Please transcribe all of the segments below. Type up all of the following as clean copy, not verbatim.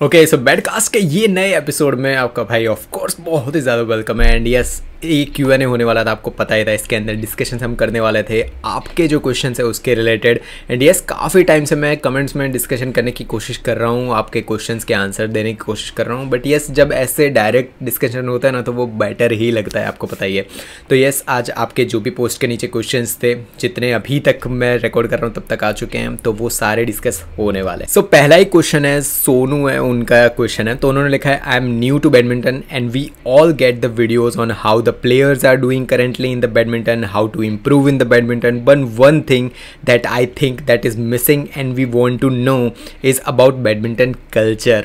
Okay so बेडकास्ट के ये नए एपिसोड में आपका भाई ऑफ कोर्स बहुत ही ज़्यादा वेलकम है। एंड यस एक Q&A होने वाला था, आपको पता ही था। इसके अंदर डिस्कशन हम करने वाले थे आपके जो क्वेश्चन है उसके रिलेटेड। एंड यस काफ़ी टाइम से मैं कमेंट्स में डिस्कशन करने की कोशिश कर रहा हूँ, आपके क्वेश्चंस के आंसर देने की कोशिश कर रहा हूँ। बट यस जब ऐसे डायरेक्ट डिस्कशन होता है ना तो वो बेटर ही लगता है, आपको पता ही है। तो यस आज आपके जो भी पोस्ट के नीचे क्वेश्चंस थे, जितने अभी तक मैं रिकॉर्ड कर रहा हूँ तब तक आ चुके हैं, तो वो सारे डिस्कस होने वाले हैं। सो पहला ही क्वेश्चन है, सोनू है उनका क्वेश्चन है। तो उन्होंने लिखा है, I am new to badminton and we all get the videos on how the players are doing currently in the badminton, how to improve in the badminton, but one thing that I think that is missing and we want to know is about badminton culture,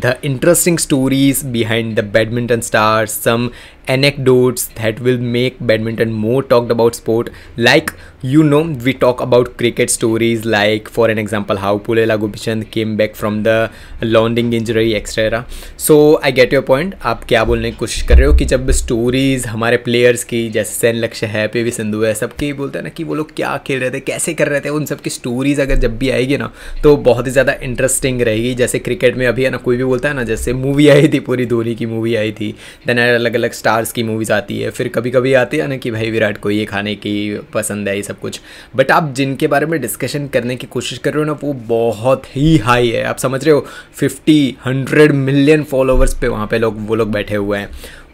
the interesting stories behind the badminton stars, some anecdotes that will make badminton more talked about sport. Like we talk about cricket stories, like for an example how Pulela Gopichand came back from the landing injury etc. So I get your point, आप क्या बोलने की कोशिश कर रहे हो कि जब स्टोरीज हमारे प्लेयर्स की, जैसे सैन लक्ष्य है, पीवी सिंधु है, सबके बोलते हैं ना कि वो लोग क्या खेल रहे थे, कैसे कर रहे थे, उन सब की स्टोरीज अगर जब भी आएगी ना तो बहुत ही ज़्यादा इंटरेस्टिंग रहेगी। जैसे क्रिकेट में अभी है ना, कोई भी बोलता है ना, जैसे मूवी आई थी, पूरी धोनी की मूवी आई थी, देन अलग अलग स्टार्स की मूवीज़ आती है, फिर कभी कभी आती है ना कि भाई विराट को ये खाने की पसंद है, ये सब कुछ। बट आप जिनके बारे में डिस्कशन करने की कोशिश कर रहे हो ना वो बहुत ही हाई है, आप समझ रहे हो, 50-100 मिलियन फॉलोवर्स पे वहाँ पे वो लोग बैठे हुए हैं।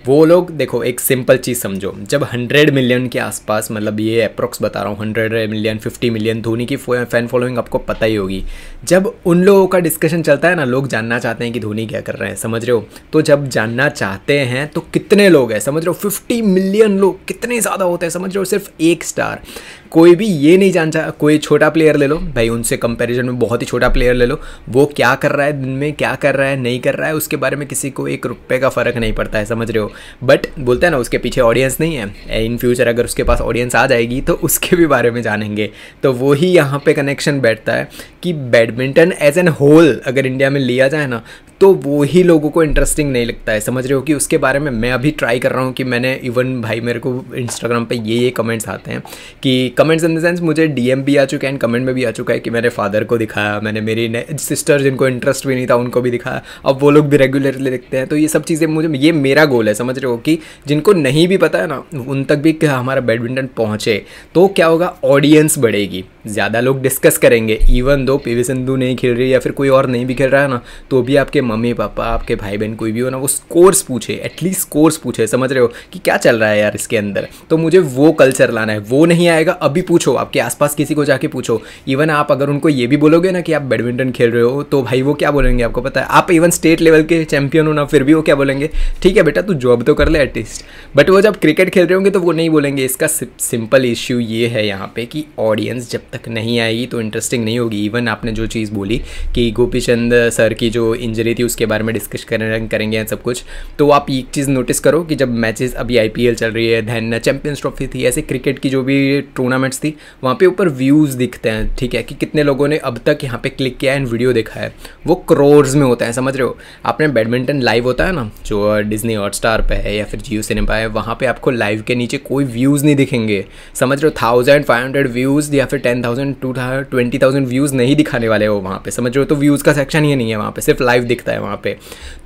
वो लोग देखो, एक सिंपल चीज़ समझो, जब 100 मिलियन के आसपास, मतलब ये अप्रोक्स बता रहा हूँ, 100 मिलियन 50 मिलियन धोनी की फ़ैन फॉलोइंग आपको पता ही होगी। जब उन लोगों का डिस्कशन चलता है ना, लोग जानना चाहते हैं कि धोनी क्या कर रहे हैं, समझ रहे हो। तो जब जानना चाहते हैं तो कितने लोग हैं, समझ रहे हो, 50 मिलियन लोग कितने ज़्यादा होते हैं, समझ रहे हो। सिर्फ एक स्टार, कोई भी ये नहीं जानता, कोई छोटा प्लेयर ले लो भाई, उनसे कंपैरिजन में बहुत ही छोटा प्लेयर ले लो, वो क्या कर रहा है दिन में, क्या कर रहा है नहीं कर रहा है, उसके बारे में किसी को ₹1 का फ़र्क नहीं पड़ता है, समझ रहे हो। बट बोलते हैं ना उसके पीछे ऑडियंस नहीं है, इन फ्यूचर अगर उसके पास ऑडियंस आ जाएगी तो उसके भी बारे में जानेंगे। तो वही यहाँ पे कनेक्शन बैठता है कि बैडमिंटन एज एन होल अगर इंडिया में लिया जाए ना तो वो ही लोगों को इंटरेस्टिंग नहीं लगता है, समझ रहे हो। कि उसके बारे में मैं अभी ट्राई कर रहा हूँ कि मैंने इवन भाई मेरे को इंस्टाग्राम पे ये कमेंट्स आते हैं कि कमेंट्स इन द सेंस मुझे DM भी आ चुका है एंड कमेंट में भी आ चुका है कि मैंने फादर को दिखाया, मैंने मेरी सिस्टर जिनको इंटरेस्ट भी नहीं था उनको भी दिखाया, अब वो लोग भी रेगुलरली देखते हैं। तो ये सब चीज़ें मुझे, ये मेरा गोल है, समझ रहे हो, कि जिनको नहीं भी पता है ना उन तक भी हमारा बैडमिंटन पहुँचे तो क्या होगा, ऑडियंस बढ़ेगी, ज़्यादा लोग डिस्कस करेंगे। इवन दो पीवी सिंधु नहीं खेल रही या फिर कोई और नहीं भी खेल रहा है ना, तो भी आपके मम्मी पापा, आपके भाई बहन कोई भी हो ना, वो स्कोर्स पूछे, एटलीस्ट स्कोर्स पूछे, समझ रहे हो, कि क्या चल रहा है यार इसके अंदर। तो मुझे वो कल्चर लाना है, वो नहीं आएगा अभी पूछो, आपके आसपास किसी को जाके पूछो। इवन आप अगर उनको ये भी बोलोगे ना कि आप बैडमिंटन खेल रहे हो तो भाई वो क्या बोलेंगे आपको पता है। आप इवन स्टेट लेवल के चैंपियन हो ना, फिर भी वो क्या बोलेंगे, ठीक है बेटा तू जॉब तो कर ले एटलीस्ट। बट वो जब क्रिकेट खेल रहे होंगे तो वो नहीं बोलेंगे। इसका सिंपल इश्यू ये है यहाँ पे कि ऑडियंस जब तक नहीं आएगी तो इंटरेस्टिंग नहीं होगी। इवन आपने जो चीज़ बोली कि गोपीचंद सर की जो इंजरी थी उसके बारे में डिस्कस करेंगे सब कुछ, तो आप एक चीज़ नोटिस करो कि जब मैचेस अभी IPL चल रही है, देन चैंपियंस ट्रॉफी थी, ऐसे क्रिकेट की जो भी टूर्नामेंट्स थी, वहाँ पे ऊपर व्यूज़ दिखते हैं, ठीक है, कि कितने लोगों ने अब तक यहाँ पे क्लिक किया एंड वीडियो देखा है, वो करोर्स में होता है, समझ रहे हो। आपने बैडमिंटन लाइव होता है ना जो डिज्नी हॉटस्टार पे है या फिर जियो सिनेमा है, वहाँ पे आपको लाइव के नीचे कोई व्यूज़ नहीं दिखेंगे, समझ रहे हो। 1500 व्यूज़ या फिर 10,000 20,000 व्यूज़ नहीं दिखाने वाले हो वहाँ पे, समझ रहे हो। तो व्यूज़ का सेक्शन ही नहीं है वहाँ पे, सिर्फ लाइव दिखता है वहाँ पे।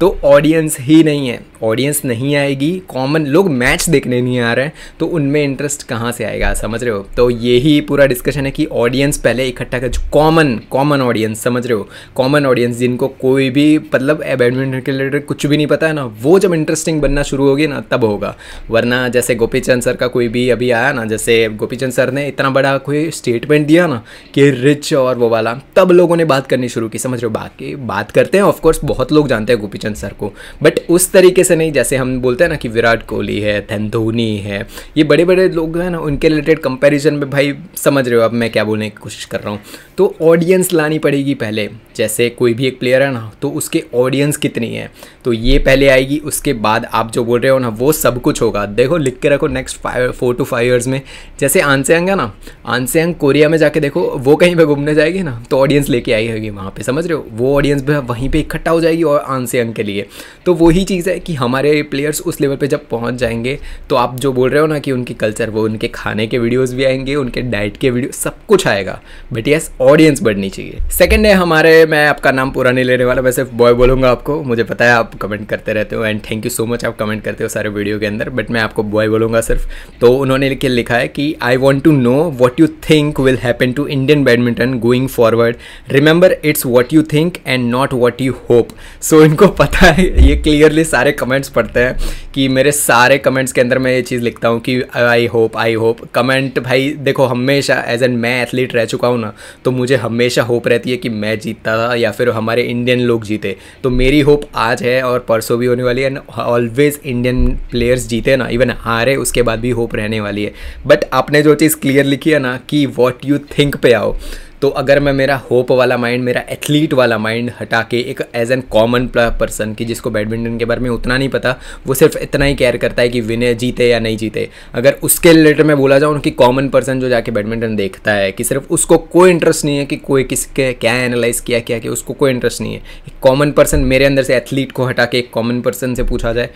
तो ऑडियंस ही नहीं है, ऑडियंस नहीं आएगी, कॉमन लोग मैच देखने नहीं आ रहे हैं तो उनमें इंटरेस्ट कहाँ से आएगा, समझ रहे हो। तो यही पूरा डिस्कशन है कि ऑडियंस पहले इकट्ठा कर, कॉमन ऑडियंस, समझ रहे हो, कॉमन ऑडियंस जिनको कोई भी मतलब बैडमिंटन के रिलेटेड कुछ भी नहीं पता है ना, वो जब इंटरेस्टिंग बनना शुरू होगी ना तब होगा। वरना जैसे गोपीचंद सर का कोई भी अभी आया ना, जैसे गोपीचंद सर ने इतना बड़ा कोई स्टेटमेंट दिया ना कि रिच और वो वाला, तब लोगों ने बात करनी शुरू की, समझ रहे हो। बाकी बात करते हैं ऑफकोर्स, बहुत लोग जानते हैं गोपीचंद सर को, बट उस तरीके से नहीं जैसे हम बोलते हैं ना कि विराट कोहली है, धोनी है, ये बड़े बड़े लोग हैं ना, उनके रिलेटेड कंपैरिजन में भाई समझ रहे हो अब मैं क्या बोलने की कोशिश कर रहा हूँ। तो ऑडियंस लानी पड़ेगी पहले, जैसे कोई भी एक प्लेयर है ना तो उसके ऑडियंस कितनी है, तो ये पहले आएगी, उसके बाद आप जो बोल रहे हो ना वो सब कुछ होगा। देखो लिख के रखो, नेक्स्ट 4 to 5 ईयर्स में जैसे आनसेंग है ना, आनसेंग कोरिया में में जाके देखो, वो कहीं पे घूमने जाएगी ना तो ऑडियंस लेके आई होगी वहाँ पे, समझ रहे हो, वो ऑडियंस भी वहीं पे इकट्ठा हो जाएगी और आन से अंग के लिए। तो वही चीज़ है कि हमारे प्लेयर्स उस लेवल पे जब पहुँच जाएंगे तो आप जो बोल रहे हो ना कि उनकी कल्चर, वो उनके खाने के वीडियोज़ भी आएंगे, उनके डाइट के वीडियो, सब कुछ आएगा, बट यस ऑडियंस बढ़नी चाहिए। सेकेंड है हमारे, मैं आपका नाम पूरा नहीं लेने वाला, मैं सिर्फ बॉय बोलूँगा आपको, मुझे पता है आप कमेंट करते रहते हो and thank you so much, आप कमेंट करते हो सारे वीडियो के अंदर, बट मैं आपको बॉय बोलूँगा सिर्फ। तो उन्होंने लिखा है कि I want to know what you think will happen to Indian badminton going forward, remember it's what you think and not what you hope. So इनको पता है, ये क्लियरली सारे कमेंट्स पढ़ते हैं कि मेरे सारे कमेंट्स के अंदर मैं ये चीज़ लिखता हूँ कि आई होप। कमेंट भाई देखो, हमेशा एज एन मैं एथलीट रह चुका हूँ ना, तो मुझे हमेशा होप रहती है कि मैं जीतता था या फिर हमारे इंडियन लोग जीते। तो मेरी होप आज है और परसों भी होने वाली है, एंड ऑलवेज इंडियन प्लेयर्स जीते ना, इवन हारे उसके बाद भी होप रहने वाली है। बट आपने जो चीज़ क्लियर लिखी है ना कि व्हाट यू थिंक पे आओ, तो अगर मैं मेरा होप वाला माइंड, मेरा एथलीट वाला माइंड हटा के एक एज एन कॉमन पर्सन कि जिसको बैडमिंटन के बारे में उतना नहीं पता, वो सिर्फ इतना ही केयर करता है कि विने जीते या नहीं जीते, अगर उसके रिलेटेड मैं बोला जाऊँ कि कॉमन पर्सन जो जाके बैडमिंटन देखता है कि सिर्फ उसको कोई इंटरेस्ट नहीं है कि कोई किसके क्या एनालाइज किया क्या कि उसको कोई इंटरेस्ट नहीं है, एक कॉमन पर्सन मेरे अंदर से एथलीट को हटा के एक कॉमन पर्सन से पूछा जाए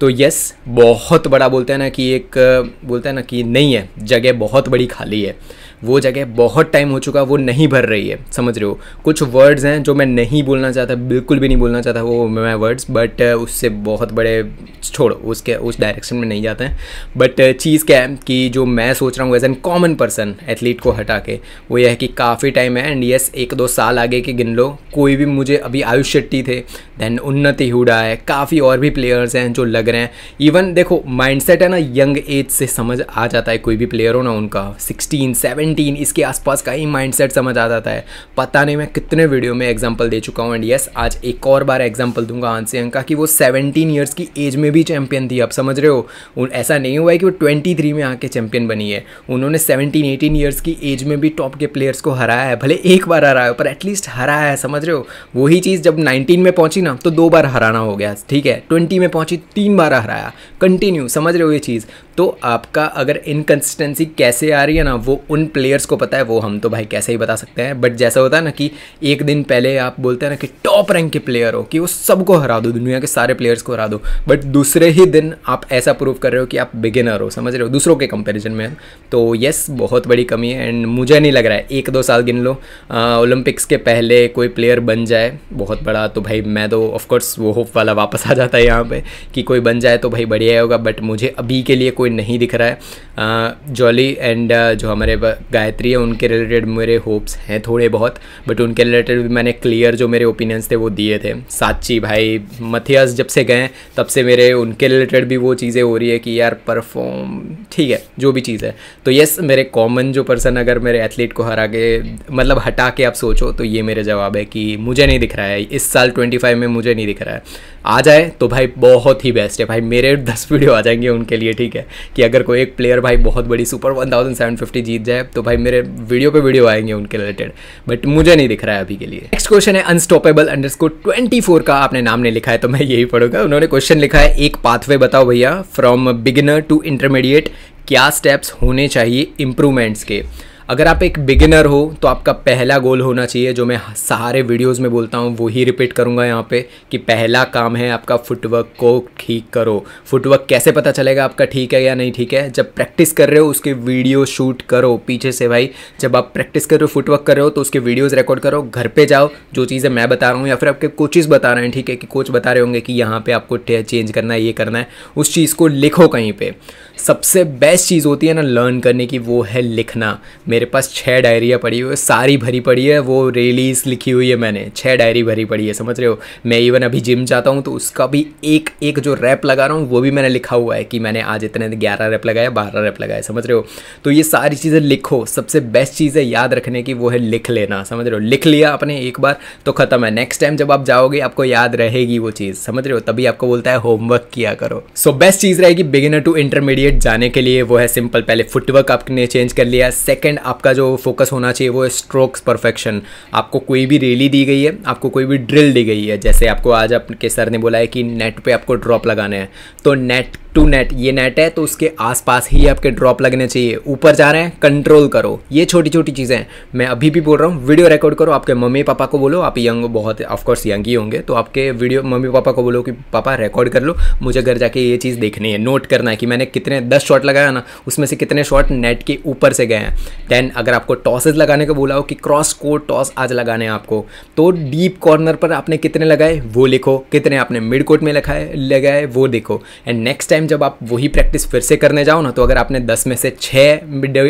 तो यस बहुत बड़ा बोलते हैं ना कि एक बोलते हैं ना कि नहीं है, जगह बहुत बड़ी खाली है, वो जगह बहुत टाइम हो चुका, वो नहीं भर रही है, समझ रहे हो। कुछ वर्ड्स हैं जो मैं नहीं बोलना चाहता, बिल्कुल भी नहीं बोलना चाहता वो मैं वर्ड्स, बट उससे बहुत बड़े छोड़, उसके उस डायरेक्शन में नहीं जाते हैं। बट चीज़ क्या है कि जो मैं सोच रहा हूँ as an common person athlete को हटा के, वो यह है कि काफ़ी टाइम है एंड यस 1-2 साल आगे के गिन लो, कोई भी मुझे अभी आयुष शेट्टी थे, देन उन्नति हुडा है, काफ़ी और भी प्लेयर्स हैं जो लग रहे हैं। इवन देखो माइंडसेट है ना, यंग एज से समझ आ जाता है, कोई भी प्लेयर हो ना उनका 16-17 इसके आसपास का ही माइंडसेट समझ आ जाता है। पता नहीं मैं कितने वीडियो में एग्जांपल दे चुका हूँ एंड यस आज एक और बार एग्जांपल दूंगा आंसे अंका कि वो 17 ईयर्स की एज में भी चैंपियन थी, आप समझ रहे हो। ऐसा नहीं हुआ है कि वो 23 में आके चैंपियन बनी है, उन्होंने 17-18 ईयर्स की एज में भी टॉप के प्लेयर्स को हराया है, भले एक बार हराया पर एटलीस्ट हराया है, समझ रहे हो। वही चीज़ जब 19 में पहुंची ना तो 2 बार हराना हो गया, ठीक है, 20 में पहुंची 3 बार हराया कंटिन्यू, समझ रहे हो ये चीज़। तो आपका अगर इनकंसिस्टेंसी कैसे आ रही है ना, वो उन प्लेयर्स को पता है, वो हम तो भाई कैसे ही बता सकते हैं। बट जैसा होता है ना कि एक दिन पहले आप बोलते हैं ना कि टॉप रैंक के प्लेयर हो, कि वो सबको हरा दो, दुनिया के सारे प्लेयर्स को हरा दो, बट दूसरे ही दिन आप ऐसा प्रूव कर रहे हो कि आप बिगिनर हो, समझ रहे हो, दूसरों के कंपैरिजन में। तो यस बहुत बड़ी कमी है एंड मुझे नहीं लग रहा है 1-2 साल गिन लो ओलंपिक्स के पहले कोई प्लेयर बन जाए बहुत बड़ा, तो भाई मैं तो ऑफकोर्स वो होप वाला वापस आ जाता है यहाँ पे कि कोई बन जाए तो भाई बढ़िया होगा। बट मुझे अभी के लिए कोई नहीं दिख रहा है। जॉली एंड जो हमारे गायत्री है उनके रिलेटेड मेरे होप्स हैं थोड़े बहुत, बट उनके रिलेटेड भी मैंने क्लियर जो मेरे ओपिनियंस थे वो दिए थे। साची भाई मथियास जब से गए तब से मेरे उनके रिलेटेड भी वो चीज़ें हो रही है कि यार परफॉर्म ठीक है जो भी चीज़ है। तो यस मेरे कॉमन जो पर्सन अगर मेरे एथलीट को हरा के मतलब हटा के आप सोचो तो ये मेरे जवाब है कि मुझे नहीं दिख रहा है इस साल 25 में, मुझे नहीं दिख रहा है। आ जाए तो भाई बहुत ही बेस्ट है भाई, मेरे 10 वीडियो आ जाएंगे उनके लिए, ठीक है, कि अगर कोई एक प्लेयर भाई बहुत बड़ी सुपर 1750 जीत जाए तो भाई मेरे वीडियो पे वीडियो आएंगे उनके रिलेटेड, बट मुझे नहीं दिख रहा है अभी के लिए। नेक्स्ट क्वेश्चन है अनस्टॉपेबल_24 का, आपने नाम नहीं लिखा है तो मैं यही पढ़ूंगा। उन्होंने क्वेश्चन लिखा है एक पाथवे बताओ भैया फ्रॉम बिगिनर टू इंटरमीडिएट, क्या स्टेप्स होने चाहिए इंप्रूवमेंट्स के। अगर आप एक बिगिनर हो तो आपका पहला गोल होना चाहिए, जो मैं सारे वीडियोस में बोलता हूँ वही रिपीट करूँगा यहाँ पे, कि पहला काम है आपका फुटवर्क को ठीक करो। फुटवर्क कैसे पता चलेगा आपका ठीक है या नहीं ठीक है, जब प्रैक्टिस कर रहे हो उसके वीडियो शूट करो पीछे से भाई। जब आप प्रैक्टिस कर रहे हो फुटवर्क कर रहे हो तो उसके वीडियोज़ रिकॉर्ड करो, घर पर जाओ जो चीज़ें मैं बता रहा हूँ या फिर आपके कोचेज़ बता रहे हैं, ठीक है, कि कोच बता रहे होंगे कि यहाँ पर आपको चेंज करना है, ये करना है, उस चीज़ को लिखो कहीं पर। सबसे बेस्ट चीज़ होती है ना लर्न करने की, वो है लिखना। मेरे पास 6 डायरियाँ पड़ी हुई है, सारी भरी पड़ी है, वो रिलीज लिखी हुई है मैंने, 6 डायरी भरी पड़ी है, समझ रहे हो। मैं इवन अभी जिम जाता हूँ तो उसका भी एक एक जो रैप लगा रहा हूँ वो भी मैंने लिखा हुआ है कि मैंने आज इतने 11 रैप लगाया, 12 रैप लगाए, समझ रहे हो। तो ये सारी चीज़ें लिखो, सबसे बेस्ट चीज़ है याद रखने की वो है लिख लेना, समझ रहे हो। लिख लिया आपने एक बार तो ख़त्म है, नेक्स्ट टाइम जब आप जाओगे आपको याद रहेगी वो चीज़, समझ रहे हो, तभी आपको बोलता है होमवर्क किया करो। सो बेस्ट चीज़ रहेगी बिगिनर टू इंटरमीडिएट जाने के लिए, वो है सिंपल, पहले फुटवर्क आपने चेंज कर लिया। सेकंड आपका जो फोकस होना चाहिए वो है स्ट्रोक्स परफेक्शन। आपको कोई भी रैली दी गई है, आपको कोई भी ड्रिल दी गई है, जैसे आपको आज आपके सर ने बोला है कि नेट पे आपको ड्रॉप लगाने हैं, तो नेट टू नेट, ये नेट है तो उसके आसपास ही आपके ड्रॉप लगने चाहिए, ऊपर जा रहे हैं कंट्रोल करो। ये छोटी छोटी चीज़ें हैं, मैं अभी भी बोल रहा हूँ। वीडियो रिकॉर्ड करो, आपके मम्मी पापा को बोलो, आप यंग बहुत ऑफकोर्स यंग ही होंगे, तो आपके वीडियो मम्मी पापा को बोलो कि पापा रिकॉर्ड कर लो, मुझे घर जाके ये चीज़ देखनी है, नोट करना है कि मैंने कितने 10 शॉट लगाया ना, उसमें से कितने शॉट नेट के ऊपर से गए हैं। देन अगर आपको टॉसेज लगाने को बोला हो कि क्रॉस कोर्ट टॉस आज लगाने हैं आपको, तो डीप कॉर्नर पर आपने कितने लगाए वो लिखो, कितने आपने मिड कोर्ट में लगाए वो देखो। एंड नेक्स्ट टाइम जब आप वही प्रैक्टिस फिर से करने जाओ ना, तो अगर आपने 10 में से 6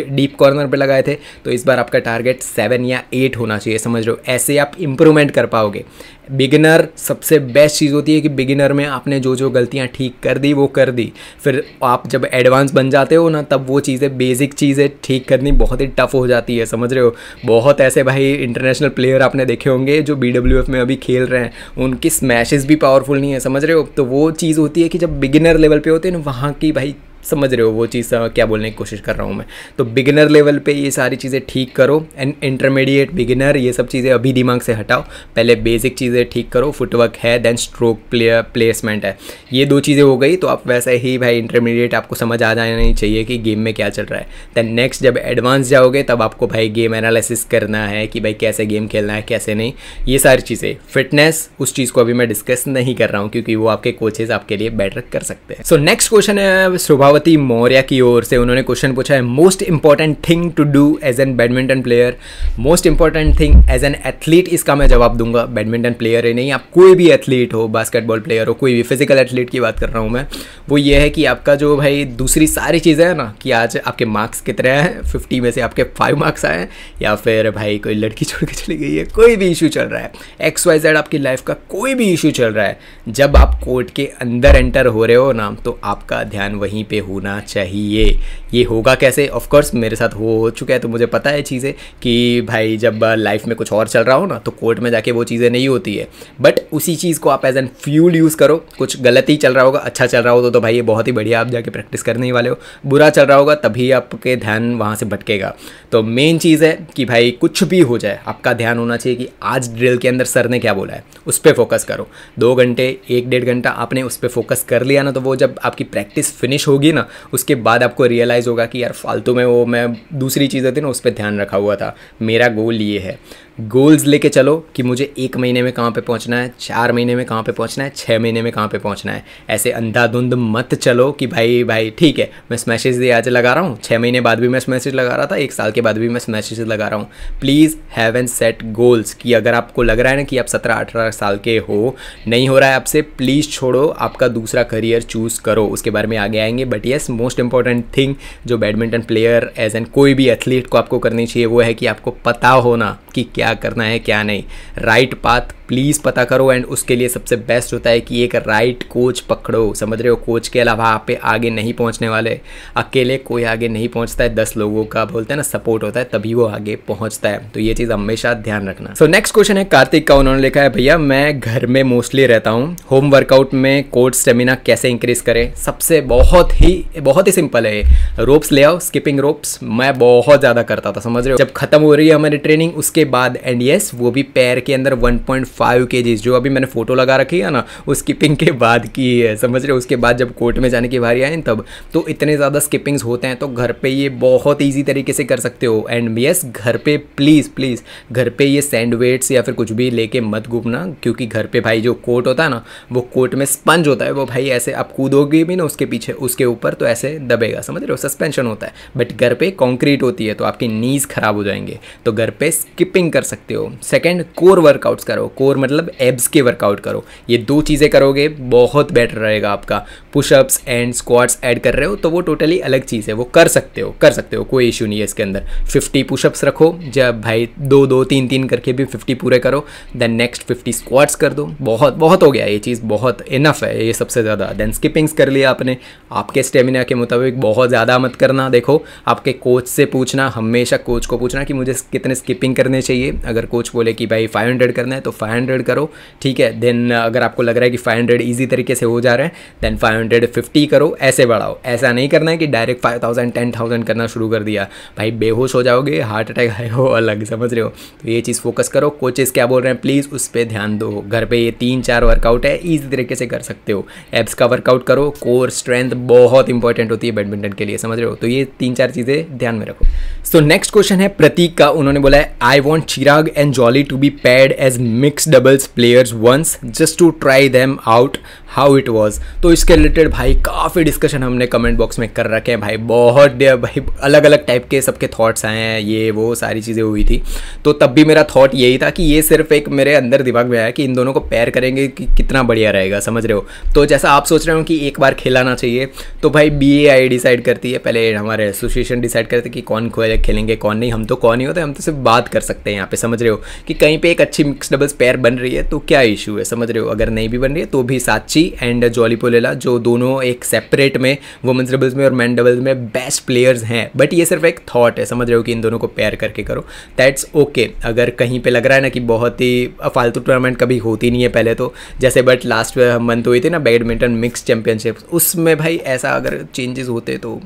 डीप कॉर्नर पे लगाए थे, तो इस बार आपका टारगेट 7 या 8 होना चाहिए, समझ रहे हो? ऐसे आप इंप्रूवमेंट कर पाओगे। बिगिनर सबसे बेस्ट चीज़ होती है कि बिगिनर में आपने जो जो गलतियां ठीक कर दी वो कर दी, फिर आप जब एडवांस बन जाते हो ना, तब वो चीज़ें बेसिक चीज़ें ठीक करनी बहुत ही टफ हो जाती है, समझ रहे हो? बहुत ऐसे भाई इंटरनेशनल प्लेयर आपने देखे होंगे जो BWF में अभी खेल रहे हैं, उनकी स्मैशेस भी पावरफुल नहीं है, समझ रहे हो? तो वो चीज़ होती है कि जब बिगिनर लेवल पे होते हैं ना, वहाँ की भाई समझ रहे हो वो चीज़ क्या बोलने की कोशिश कर रहा हूँ मैं। तो बिगिनर लेवल पे ये सारी चीज़ें ठीक करो, एंड इंटरमीडिएट बिगिनर ये सब चीज़ें अभी दिमाग से हटाओ, पहले बेसिक चीज़ें ठीक करो। फुटवर्क है, देन स्ट्रोक प्लेसमेंट है, ये 2 चीज़ें हो गई, तो आप वैसे ही भाई इंटरमीडिएट आपको समझ आ जाना ही चाहिए कि गेम में क्या चल रहा है। देन नेक्स्ट जब एडवांस जाओगे तब आपको भाई गेम एनालिसिस करना है कि भाई कैसे गेम खेलना है कैसे नहीं, ये सारी चीज़ें। फिटनेस उस चीज़ को अभी मैं डिस्कस नहीं कर रहा हूँ क्योंकि वो आपके कोचेज आपके लिए बेटर कर सकते हैं। सो नेक्स्ट क्वेश्चन है स्वभावती मौर्य की ओर से, उन्होंने क्वेश्चन पूछा है most important thing to do as an badminton player. Most important thing as an athlete, इसका मैं जवाब दूंगा। बैडमिंटन प्लेयर ही नहीं, आप कोई भी एथलीट हो, बास्केटबॉल प्लेयर हो, कोई भी फिजिकल एथलीट की बात कर रहा हूँ मैं, वो ये है कि आपका जो भाई दूसरी सारी चीज़ें हैं ना, कि आज आपके मार्क्स कितने हैं, 50 में से आपके 5 मार्क्स आए हैं, या फिर भाई कोई लड़की छोड़ के चली गई है, कोई भी इशू चल रहा है, XYZ आपकी लाइफ का कोई भी इशू चल रहा है, जब आप कोर्ट के अंदर एंटर हो रहे हो ना, तो आपका ध्यान वहीं पे होना चाहिए। ये होगा कैसे? ऑफ कोर्स मेरे साथ हो चुका है, तो मुझे पता है चीज़ें कि भाई जब लाइफ में कुछ और चल रहा हो ना, तो कोर्ट में जाके वो चीज़ें नहीं होती है, बट उसी चीज़ को आप एज एन फ्यूल यूज़ करो। कुछ गलत ही चल रहा होगा, अच्छा चल रहा हो तो भाई ये बहुत ही बढ़िया, आप जाके प्रैक्टिस करने ही वाले हो। बुरा चल रहा होगा तभी आपके ध्यान वहाँ से भटकेगा। तो मेन चीज़ है कि भाई कुछ भी हो जाए, आपका ध्यान होना चाहिए कि आज ड्रिल के अंदर सर ने क्या बोला है, उस पर फोकस करो। 2 घंटे 1-1.5 घंटा आपने उस पर फोकस कर लिया ना, तो वो जब आपकी प्रैक्टिस फिनिश होगी ना, उसके बाद आपको रियलाइज़ होगा कि यार फालतू में वो मैं दूसरी चीज़ें थी ना, उस पर ध्यान रखा हुआ था। मेरा गोल ये है, गोल्स लेके चलो कि मुझे 1 महीने में कहाँ पे पहुँचना है, 4 महीने में कहाँ पे पहुँचना है, 6 महीने में कहाँ पे पहुँचना है। ऐसे अंधाधुंध मत चलो कि भाई ठीक है मैं स्मैशेज आज लगा रहा हूँ, 6 महीने बाद भी मैं स्मैशेज लगा रहा था, 1 साल के बाद भी मैं स्मैशेज लगा रहा हूँ। Please have and set goals, कि अगर आपको लग रहा है ना कि आप 17-18 साल के हो, नहीं हो रहा है आपसे, प्लीज़ छोड़ो, आपका दूसरा करियर चूज़ करो, उसके बारे में आगे आएंगे। But yes, most important thing जो बैडमिंटन प्लेयर एज एन कोई भी एथलीट को आपको करनी चाहिए, वो है कि आपको पता होना कि क्या करना है क्या नहीं। राइट पाथ प्लीज़ पता करो, एंड उसके लिए सबसे बेस्ट होता है कि एक राइट कोच पकड़ो, समझ रहे हो? कोच के अलावा आप पे आगे नहीं पहुंचने वाले, अकेले कोई आगे नहीं पहुंचता है, 10 लोगों का बोलते हैं ना सपोर्ट होता है, तभी वो आगे पहुंचता है। तो ये चीज़ हमेशा ध्यान रखना। सो नेक्स्ट क्वेश्चन है कार्तिक का, उन्होंने लिखा है भैया मैं घर में मोस्टली रहता हूँ, होम वर्कआउट में कोर्ट स्टेमिना कैसे इंक्रीज करें? सबसे बहुत ही सिंपल है, रोप्स ले आओ, स्किपिंग रोप्स मैं बहुत ज़्यादा करता था, समझ रहे हो? जब खत्म हो रही है हमारी ट्रेनिंग उसके बाद, एंड यस वो भी पैर के अंदर 1.5 kg, जो अभी मैंने फोटो लगा रखी है ना, वो स्किपिंग के बाद की है, समझ रहे हो? उसके बाद जब कोर्ट में जाने की बारी आए तब, तो इतने ज़्यादा स्किपिंग्स होते हैं, तो घर पे ये बहुत ईजी तरीके से कर सकते हो। एंड यस घर पे प्लीज़ घर पे ये सैंड वेट्स या फिर कुछ भी लेके मत घूमना, क्योंकि घर पे भाई जो कोर्ट होता है ना, वो कोर्ट में स्पंज होता है, वो भाई ऐसे आप कूदोगे भी ना उसके पीछे उसके ऊपर तो ऐसे दबेगा, समझ रहे हो? सस्पेंशन होता है। बट घर पे कंक्रीट होती है तो आपकी नीज खराब हो जाएंगे, तो घर पे स्किपिंग कर सकते हो। सेकंड, कोर वर्कआउट्स करो, कोर मतलब एब्स के वर्कआउट करो, ये 2 चीज़ें करोगे बहुत बेटर रहेगा आपका। पुशअप्स एंड स्क्वाट्स ऐड कर रहे हो तो वो टोटली अलग चीज़ है, वो कर सकते हो, कोई इशू नहीं है इसके अंदर। 50 पुशअप्स रखो, जब भाई 2-2 3-3 करके भी 50 पूरे करो, देन नेक्स्ट 50 स्क्वाट्स कर दो, बहुत हो गया ये चीज़, बहुत इनफ है ये सबसे ज़्यादा। देन स्किपिंग्स कर लिया आपने, आपके स्टेमिना के मुताबिक बहुत ज़्यादा मत करना। देखो आपके कोच से पूछना, हमेशा कोच को पूछना कि मुझे कितने स्किपिंग करने करने चाहिए। अगर कोच बोले कि भाई 500 करना है तो 500 करो, ठीक है। देन अगर आपको लग रहा है कि 500 ईजी तरीके से हो जा रहे हैं देन 550 करो, ऐसे बढ़ाओ। ऐसा नहीं करना है कि डायरेक्ट 5000 10,000 करना शुरू कर दिया, भाई बेहोश हो जाओगे, हार्ट अटैक आएगा, वो अलग, समझ रहे हो। तो ये चीज़ फोकस करो, कोचेस क्या बोल रहे हैं प्लीज़ उस पर ध्यान दो। घर पे ये 3-4 वर्कआउट है, ईजी तरीके से कर सकते हो। एब्स का वर्कआउट करो, कोर स्ट्रेंथ बहुत इंपॉर्टेंट होती है बैडमिंटन के लिए, समझ रहे हो। तो ये 3-4 चीज़ें ध्यान में रखो। सो नेक्स्ट क्वेश्चन है प्रतीक का, उन्होंने बोला है I want Chirag and Jolly to be paired as mix doubles players once just to try them out how it was. तो इसके रिलेटेड भाई काफ़ी डिस्कशन हमने कमेंट बॉक्स में कर रखे हैं भाई, बहुत भाई अलग अलग टाइप के सबके थॉट्स आए हैं, ये वो सारी चीज़ें हुई थी। तो तब भी मेरा थॉट यही था कि ये सिर्फ एक मेरे अंदर दिमाग में आया कि इन दोनों को पेयर करेंगे कि कितना बढ़िया रहेगा, समझ रहे हो। तो जैसा आप सोच रहे हो कि एक बार खिलाना चाहिए, तो भाई BAI डिसाइड करती है, पहले हमारे एसोसिएशन डिसाइड करते हैं कि कौन खेलेंगे कौन नहीं। हम तो कौन ही होते, हम तो सिर्फ बात कर सकते हैं यहाँ पे, समझ रहे हो, कि कहीं पे एक अच्छी मिक्स डबल्स पेयर बन रही है तो क्या इशू है, समझ रहे हो। अगर नहीं भी बन रही है तो भी साची एंड जॉली पोलेला जो दोनों एक सेपरेट में वुमेन्स डबल्स में और मैन डबल्स में बेस्ट प्लेयर्स हैं, बट ये सिर्फ एक थॉट है, समझ रहे हो, कि इन दोनों को पेयर करके करो, दैट्स ओके। अगर कहीं पे लग रहा है ना कि बहुत ही फालतू टूर्नामेंट कभी होती नहीं है पहले तो, जैसे बट लास्ट मंथ हुई थी ना बैडमिंटन मिक्स चैंपियनशिप, उसमें भाई ऐसा अगर चेंजेस होते तो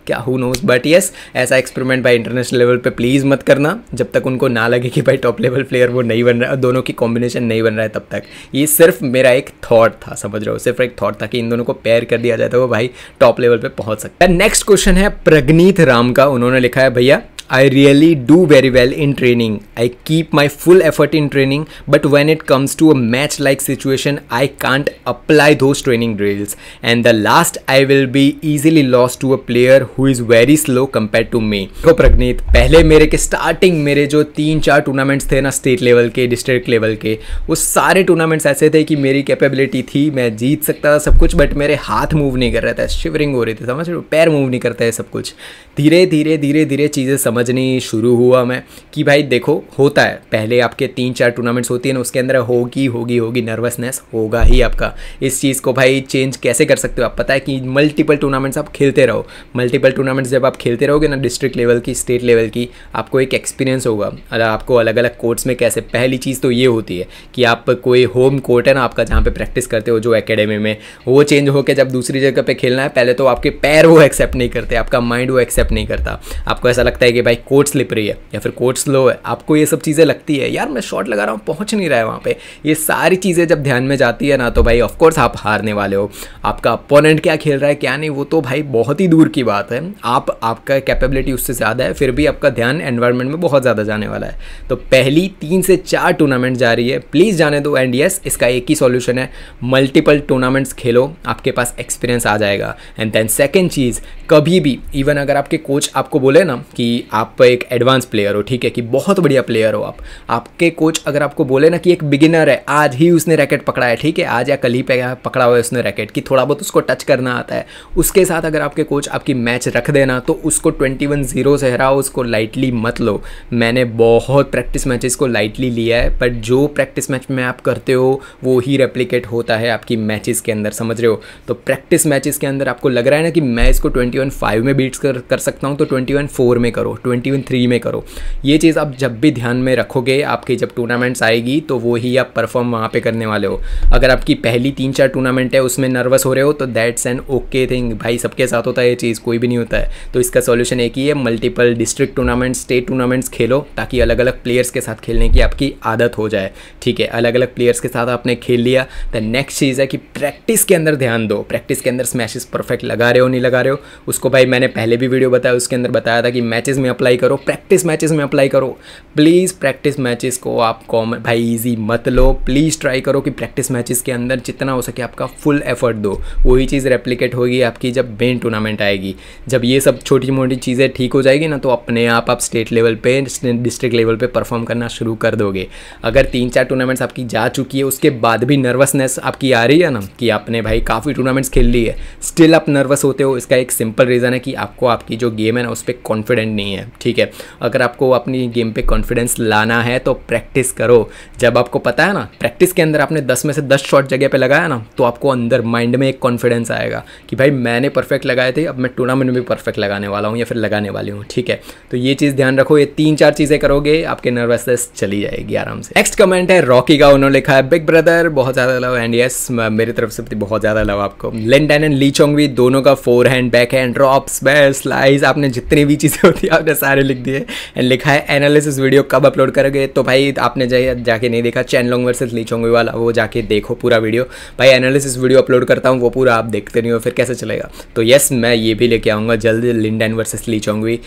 क्या, हु नोज। बट यस, ऐसा एक्सपेरिमेंट भाई इंटरनेशनल लेवल पे प्लीज़ मत करना जब तक उनको ना लगे कि भाई टॉप लेवल प्लेयर वो नहीं बन रहा है, दोनों की कॉम्बिनेशन नहीं बन रहा है तब तक। ये सिर्फ मेरा एक थॉट था, समझ रहे हो, सिर्फ एक थॉट था कि इन दोनों को पेयर कर दिया जाए तो वो भाई टॉप लेवल पे पहुंच सकता है। नेक्स्ट क्वेश्चन है प्रगनीत राम का, उन्होंने लिखा है भैया I really do very well in training. I keep my full effort in training, but when it comes to a match-like situation, I can't apply those training drills. And the last, I will be easily lost to a player who is very slow compared to me. तो प्रगनीत, पहले मेरे के starting मेरे जो 3-4 tournaments थे ना state level के, district level के, वो सारे टूर्नामेंट्स ऐसे थे कि मेरी कैपेबिलिटी थी, मैं जीत सकता था सब कुछ, बट मेरे हाथ मूव नहीं कर रहा था, शिवरिंग हो रही थी, समझ रहे हो, पैर मूव नहीं करता है सब कुछ। धीरे धीरे चीज़ें समझनी शुरू हुआ मैं कि भाई देखो होता है, पहले आपके 3-4 टूर्नामेंट्स होती है ना, उसके अंदर होगी नर्वसनेस होगा ही आपका। इस चीज़ को भाई चेंज कैसे कर सकते हो आप, पता है कि मल्टीपल टूर्नामेंट्स आप खेलते रहो। मल्टीपल टूर्नामेंट्स जब आप खेलते रहोगे ना, डिस्ट्रिक्ट लेवल की, स्टेट लेवल की, आपको एक एक्सपीरियंस होगा आपको अलग अलग कोर्ट्स में कैसे। पहली चीज़ तो ये होती है कि आप कोई होम कोर्ट है ना आपका जहाँ पे प्रैक्टिस करते हो जो एकेडमी में, वो चेंज होकर जब दूसरी जगह पे खेलना है, पहले तो आपके पैर वो एक्सेप्ट नहीं करते, आपका माइंड वो एक्सेप्ट नहीं करता। आपको ऐसा लगता है कि भाई कोर्ट स्लिप रही है या फिर कोर्ट स्लो है, आपको ये सब चीज़ें लगती है, यार मैं शॉट लगा रहा हूँ पहुँच नहीं रहा है वहाँ पे। ये सारी चीज़ें जब ध्यान में जाती है ना तो भाई ऑफकोर्स आप हारने वाले हो। आपका अपोनेंट क्या खेल रहा है क्या नहीं वो तो भाई बहुत ही दूर की बात है, आपका कैपेबिलिटी उससे ज़्यादा है, फिर भी आपका ध्यान एनवायरनमेंट में बहुत ज़्यादा जाने वाला है। तो पहली 3 से 4 टूर्नामेंट जा रही है, प्लीज़ जाने दो। एंड यस, इसका एक ही सॉल्यूशन है, मल्टीपल टूर्नामेंट्स खेलो, आपके पास एक्सपीरियंस आ जाएगा। एंड देन सेकेंड चीज़, कभी भी इवन अगर आपके कोच आपको बोले ना कि आप एक एडवांस प्लेयर हो, ठीक है, कि बहुत बढ़िया प्लेयर हो आप, आपके कोच अगर आपको बोले ना कि एक बिगिनर है, आज ही उसने रैकेट पकड़ा है, ठीक है, आज या कल ही पे पकड़ा हुआ है उसने रैकेट, कि थोड़ा बहुत उसको टच करना आता है, उसके साथ अगर आपके कोच आपकी मैच रख देना तो उसको 21-0 से हराओ, उसको लाइटली मत लो। मैंने बहुत प्रैक्टिस मैचेस को लाइटली लिया है, बट जो प्रैक्टिस मैच में आप करते हो वो ही रेप्लिकेट होता है आपकी मैचेस के अंदर, समझ रहे हो। तो प्रैक्टिस मैचेस के अंदर आपको लग रहा है ना कि मैं इसको 21-5 में बीट्स कर सकता हूँ, तो 21-4 में करो, 21-3 में करो। ये चीज़ आप जब भी ध्यान में रखोगे, आपकी जब टूर्नामेंट्स आएगी तो वो ही आप परफॉर्म वहाँ पे करने वाले हो। अगर आपकी पहली 3-4 टूर्नामेंट है उसमें नर्वस हो रहे हो तो दैट्स एन ओके थिंग, भाई सबके साथ होता है ये चीज़, कोई भी नहीं होता है। तो इसका सॉल्यूशन एक ही है, multiple district tournaments, state tournaments खेलो, ताकि अलग अलग प्लेयर्स के साथ खेलने की आपकी आदत हो जाए, ठीक है। अलग अलग प्लेयर्स के साथ आपने खेल लिया, तो नेक्स्ट चीज़ है कि प्रैक्टिस के अंदर ध्यान दो। प्रैक्टिस के अंदर स्मैशेस परफेक्ट लगा रहे हो नहीं लगा रहे हो, उसको भाई मैंने पहले भी वीडियो बताया, उसके अंदर बताया था कि मैचेस में अप्लाई करो, प्रैक्टिस मैचेस में अप्लाई करो। प्लीज़ प्रैक्टिस मैचेस को आप भाई ईजी मत लो, प्लीज़ ट्राई करो कि प्रैक्टिस मैचेस के अंदर जितना हो सके आपका फुल एफर्ट दो। वही चीज़ रेप्लिकेट होगी आपकी जब मेन टूर्नामेंट आएगी। जब ये सब छोटी मोटी चीज़ें ठीक हो जाएगी ना तो अपने आप स्टेट लेवल पे, डिस्ट्रिक्ट लेवल पे परफॉर्म करना शुरू कर दोगे। अगर 3-4 टूर्नामेंट्स आपकी जा चुकी है, उसके बाद भी नर्वसनेस आपकी आ रही है ना कि आपने भाई काफ़ी टूर्नामेंट्स खेल ली है, स्टिल आप नर्वस होते हो, इसका एक सिंपल रीज़न है कि आपको आपकी जो गेम है ना उस पर कॉन्फिडेंट नहीं है, ठीक है। अगर आपको अपनी गेम पे कॉन्फिडेंस लाना है तो प्रैक्टिस करो। जब आपको पता है ना प्रैक्टिस के अंदर आपने 10 में से 10 शॉट जगह पे लगाया ना, तो आपको अंदर माइंड में एक कॉन्फिडेंस आएगा कि भाई मैंने परफेक्ट लगाए थे, अब मैं टूर्नामेंट भी परफेक्ट लगाने वाला हूँ या फिर लगाने वाली हूँ, ठीक है। तो ये चीज़ ध्यान रखो, ये 3-4 चीज़ें करोगे आपके नर्वसनेस चली जाएगी आराम से। नेक्स्ट कमेंट है रॉकी का, उन्होंने लिखा है बिग ब्रदर बहुत ज़्यादा लव, एंड यस मेरी तरफ से बहुत ज़्यादा लव आपको। लिन डैन एंड ली चोंगवी दोनों का four hand, back hand, drops, base, slice, आपने जितनी भी चीज़ें होती है आपने सारे लिख दिए। एंड लिखा है एनालिसिस वीडियो कब अपलोड करोगे। तो भाई आपने जाके नहीं देखा चैनलोंग वर्सेस ली चोंगवी वाला, वो जाके देखो पूरा वीडियो। भाई एनालिसिस वीडियो अपलोड करता हूँ वो पूरा आप देखते नहीं हो, फिर कैसे चलेगा। तो यस मैं ये भी लेके आऊँगा जल्द, लिन डैन वर्सेस ली चोंगवी।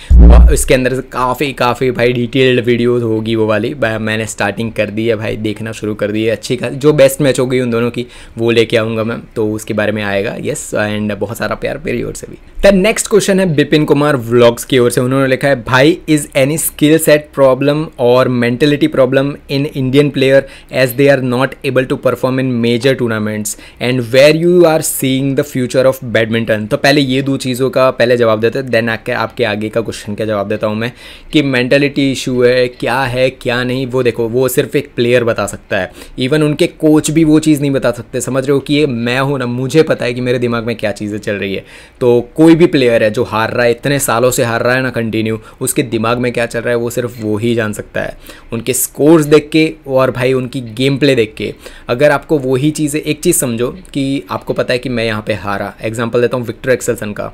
इसके अंदर काफ़ी भाई डिटेल्ड वीडियो होगी वो वाली, मैंने स्टार्टिंग कर दी है भाई, देखना शुरू कर दी है। अच्छी जो बेस्ट मैच होगी उन दोनों की वो लेके आऊँगा मैं, तो उसके बारे में आएगा। यस एंड बहुत सारा प्यार मेरी ओर से भी। द नेक्स्ट क्वेश्चन है बिपिन कुमार व्लॉग्स की ओर से, उन्होंने लिखा है भाई is any skill set problem और mentality problem in Indian player as they are not able to perform in major tournaments and where you are seeing the future of badminton. तो पहले ये दो चीज़ों का पहले जवाब देते हैं, देन आपके आगे का क्वेश्चन का जवाब देता हूँ मैं कि मेंटेलिटी इशू है क्या नहीं। वो देखो वो सिर्फ एक प्लेयर बता सकता है, इवन उनके कोच भी वो चीज़ नहीं बता सकते। समझ रहे हो कि ये मैं हूँ ना, मुझे पता है कि मेरे दिमाग में क्या चीज़ें चल रही है। तो कोई भी प्लेयर है जो हार रहा है, इतने सालों से हार रहा है ना कंटिन्यू, उसके दिमाग में क्या चल रहा है वो सिर्फ वो ही जान सकता है, उनके स्कोर्स देख के और भाई उनकी गेम प्ले देख के। अगर आपको वही चीज़ें, एक चीज़ समझो कि आपको पता है कि मैं यहाँ पे हारा, एग्जांपल देता हूँ विक्टर एक्सेल्सन का।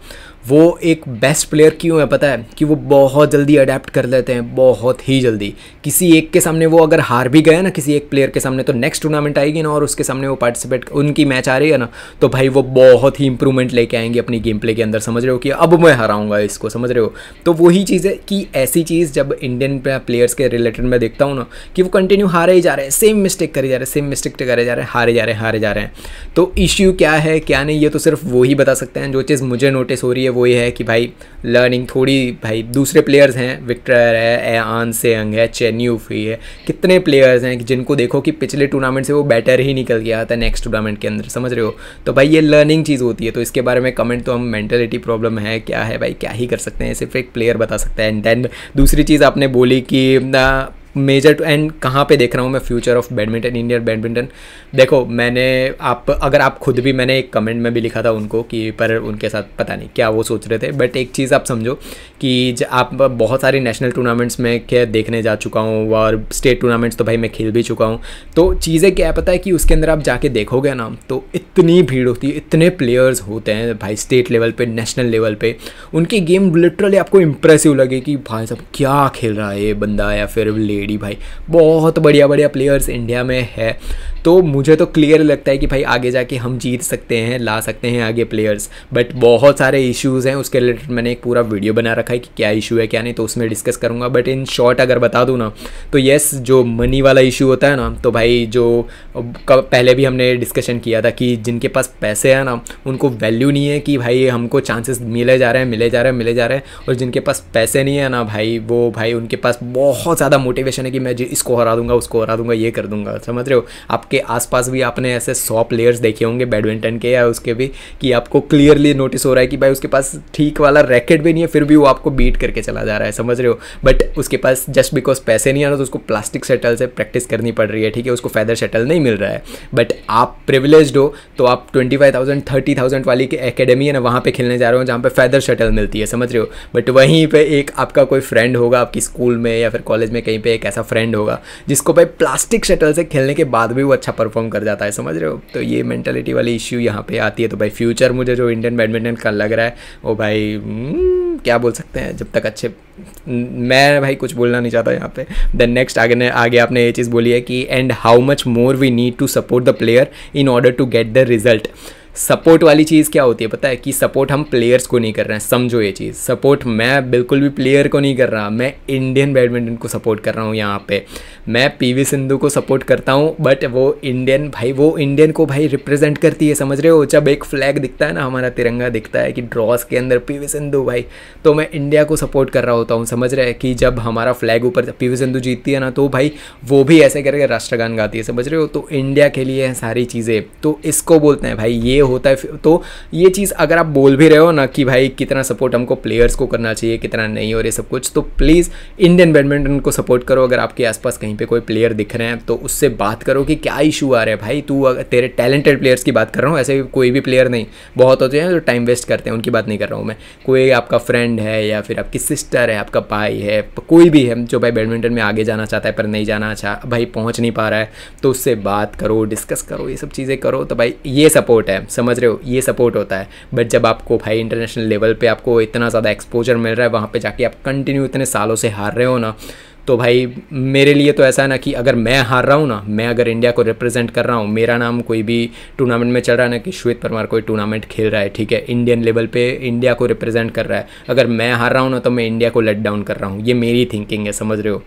वो एक बेस्ट प्लेयर क्यों है पता है कि वो बहुत जल्दी अडेप्ट कर लेते हैं, बहुत ही जल्दी। किसी एक के सामने वो अगर हार भी गए ना, किसी एक प्लेयर के सामने, तो नेक्स्ट टूर्नामेंट आएगी ना और उसके सामने वो पार्टिसिपेट, उनकी मैच आ रही है ना, तो भाई वो बहुत ही इंप्रूवमेंट लेके आएंगे अपनी गेम प्ले के अंदर। समझ रहे हो कि अब मैं हराऊंगा इसको, समझ रहे हो। तो वही चीज़ है कि ऐसी चीज़ जब इंडियन प्लेयर्स के रिलेटेड में देखता हूँ ना कि वो कंटिन्यू हारे ही जा रहे हैं, सेम मिस्टेक करे जा रहे हैं, सेम मिस्टेक करे जा रहे हैं, हारे जा रहे हैं। तो इश्यू क्या है क्या नहीं ये तो सिर्फ वो ही बता सकते हैं। जो चीज़ मुझे नोटिस हो रही है वो ये है कि भाई लर्निंग थोड़ी, भाई दूसरे प्लेयर्स हैं, विक्टर है, आन सेंग है, चेन यूफी है, कितने प्लेयर्स हैं जिनको देखो कि पिछले टूर्नामेंट से वो बेटर ही निकल गया था नेक्स्ट टूर्नामेंट के अंदर। समझ रहे हो। तो भाई ये लर्निंग चीज़ होती है। तो इसके बारे में कमेंट तो हम मेंटेलिटी प्रॉब्लम है क्या है भाई, क्या ही कर सकते हैं, सिर्फ एक प्लेयर बता सकता है। एंड देन दूसरी चीज़ आपने बोली कि मेजर एंड कहाँ पे देख रहा हूँ मैं future of badminton, Indian badminton. देखो मैंने अगर आप खुद भी, मैंने एक कमेंट में भी लिखा था उनको कि, पर उनके साथ पता नहीं क्या वो सोच रहे थे। बट एक चीज़ आप समझो कि आप बहुत सारी नेशनल टूर्नामेंट्स में क्या देखने जा चुका हूँ और स्टेट टूर्नामेंट्स तो भाई मैं खेल भी चुका हूँ। तो चीज़ें क्या है पता है कि उसके अंदर आप जाके देखोगे ना तो इतनी भीड़ होती है, इतने प्लेयर्स होते हैं भाई स्टेट लेवल पे, नेशनल लेवल पे। उनकी गेम लिटरली आपको इंप्रेसिव लगे कि भाई साहब क्या खेल रहा है ये बंदा या फिर भाई, बहुत बढ़िया प्लेयर्स इंडिया में है। तो मुझे तो क्लियर लगता है कि भाई आगे जाके हम जीत सकते हैं, ला सकते हैं आगे प्लेयर्स। बट बहुत सारे इश्यूज़ हैं, उसके रिलेटेड मैंने एक पूरा वीडियो बना रखा है कि क्या इशू है क्या नहीं, तो उसमें डिस्कस करूँगा। बट इन शॉर्ट अगर बता दूँ ना तो येस, जो मनी वाला इशू होता है ना, तो भाई जो पहले भी हमने डिस्कशन किया था कि जिनके पास पैसे हैं ना उनको वैल्यू नहीं है कि भाई हमको चांसेस मिले जा रहे हैं, और जिनके पास पैसे नहीं है ना भाई, वो भाई उनके पास बहुत ज़्यादा मोटिवेशन है कि मैं इसको हरा दूंगा, उसको हरा दूंगा, ये कर दूंगा। समझ रहे हो। आपके आसपास भी आपने ऐसे 100 प्लेयर्स देखे होंगे बैडमिंटन के या उसके भी, कि आपको क्लियरली नोटिस हो रहा है कि भाई उसके पास ठीक वाला रैकेट भी नहीं है, फिर भी वो आपको बीट करके चला जा रहा है। समझ रहे हो। बट उसके पास जस्ट बिकॉज पैसे नहीं आ रहा तो उसको प्लास्टिक शटल से प्रैक्टिस करनी पड़ रही है, ठीक है, उसको फेदर शटल नहीं मिल रहा है। बट आप प्रिविलेज्ड हो तो आप 25,000 30,000 वाली की एकेडमी है ना, वहाँ पे खेलने जा रहे हो जहाँ पे फेदर शटल मिलती है। समझ रहे हो। बट वहीं पे एक आपका कोई फ्रेंड होगा आपकी स्कूल में या फिर कॉलेज में कहीं पे, एक ऐसा फ्रेंड होगा जिसको भाई प्लास्टिक शटल से खेलने के बाद भी वो अच्छा परफॉर्म कर जाता है। समझ रहे हो। तो ये मेंटालिटी वाली इश्यू यहाँ पे आती है। तो भाई फ्यूचर मुझे जो इंडियन बैडमिंटन का लग रहा है वो भाई क्या बोल सकते हैं, जब तक अच्छे, मैं भाई कुछ बोलना नहीं चाहता यहाँ पे। देन नेक्स्ट आगे आपने ये चीज़ बोली है कि and how much more we need to support the player in order to get the result. Support वाली चीज़ क्या होती है पता है कि सपोर्ट हम प्लेयर्स को नहीं कर रहे हैं। समझो ये चीज़, सपोर्ट मैं बिल्कुल भी प्लेयर को नहीं कर रहा, मैं इंडियन बैडमिंटन को सपोर्ट कर रहा हूँ। यहाँ पे मैं पीवी सिंधु को सपोर्ट करता हूँ, बट वो इंडियन भाई, वो इंडियन को भाई रिप्रेजेंट करती है। समझ रहे हो। जब एक फ्लैग दिखता है ना, हमारा तिरंगा दिखता है कि ड्रॉस के अंदर पीवी सिंधु भाई, तो मैं इंडिया को सपोर्ट कर रहा होता हूँ। समझ रहे हैं कि जब हमारा फ्लैग ऊपर पीवी सिंधु जीतती है ना, तो भाई वो भी ऐसे करके राष्ट्रगान गाती है। समझ रहे हो। तो इंडिया के लिए है सारी चीज़ें, तो इसको बोलते हैं भाई, ये होता है। तो ये चीज़ अगर आप बोल भी रहे हो ना कि भाई कितना सपोर्ट हमको प्लेयर्स को करना चाहिए, कितना नहीं और ये सब कुछ, तो प्लीज़ इंडियन बैडमिंटन को सपोर्ट करो। अगर आपके आसपास कहीं पे कोई प्लेयर दिख रहे हैं तो उससे बात करो कि क्या इशू आ रहा है भाई। तू तेरे टैलेंटेड प्लेयर्स की बात कर रहा हूँ, ऐसे कोई भी प्लेयर नहीं, बहुत होते हैं जो टाइम वेस्ट करते हैं, उनकी बात नहीं कर रहा हूँ मैं। कोई आपका फ्रेंड है या फिर आपकी सिस्टर है, आपका भाई है, कोई भी है जो भाई बैडमिंटन में आगे जाना चाहता है पर नहीं जाना भाई पहुँच नहीं पा रहा है, तो उससे बात करो, डिस्कस करो, ये सब चीज़ें करो। तो भाई ये सपोर्ट है, समझ रहे हो, ये सपोर्ट होता है। बट जब आपको भाई इंटरनेशनल लेवल पे आपको इतना ज़्यादा एक्सपोजर मिल रहा है, वहाँ पे जाके आप कंटिन्यू इतने सालों से हार रहे हो ना, तो भाई मेरे लिए तो ऐसा है ना कि अगर मैं हार रहा हूँ ना, मैं अगर इंडिया को रिप्रेजेंट कर रहा हूँ, मेरा नाम कोई भी टूर्नामेंट में चल रहा है ना कि श्वेत परमार कोई टूर्नामेंट खेल रहा है, ठीक है, इंडियन लेवल पे इंडिया को रिप्रेजेंट कर रहा है, अगर मैं हार रहा हूँ ना तो मैं इंडिया को लेट डाउन कर रहा हूँ। ये मेरी थिंकिंग है, समझ रहे हो।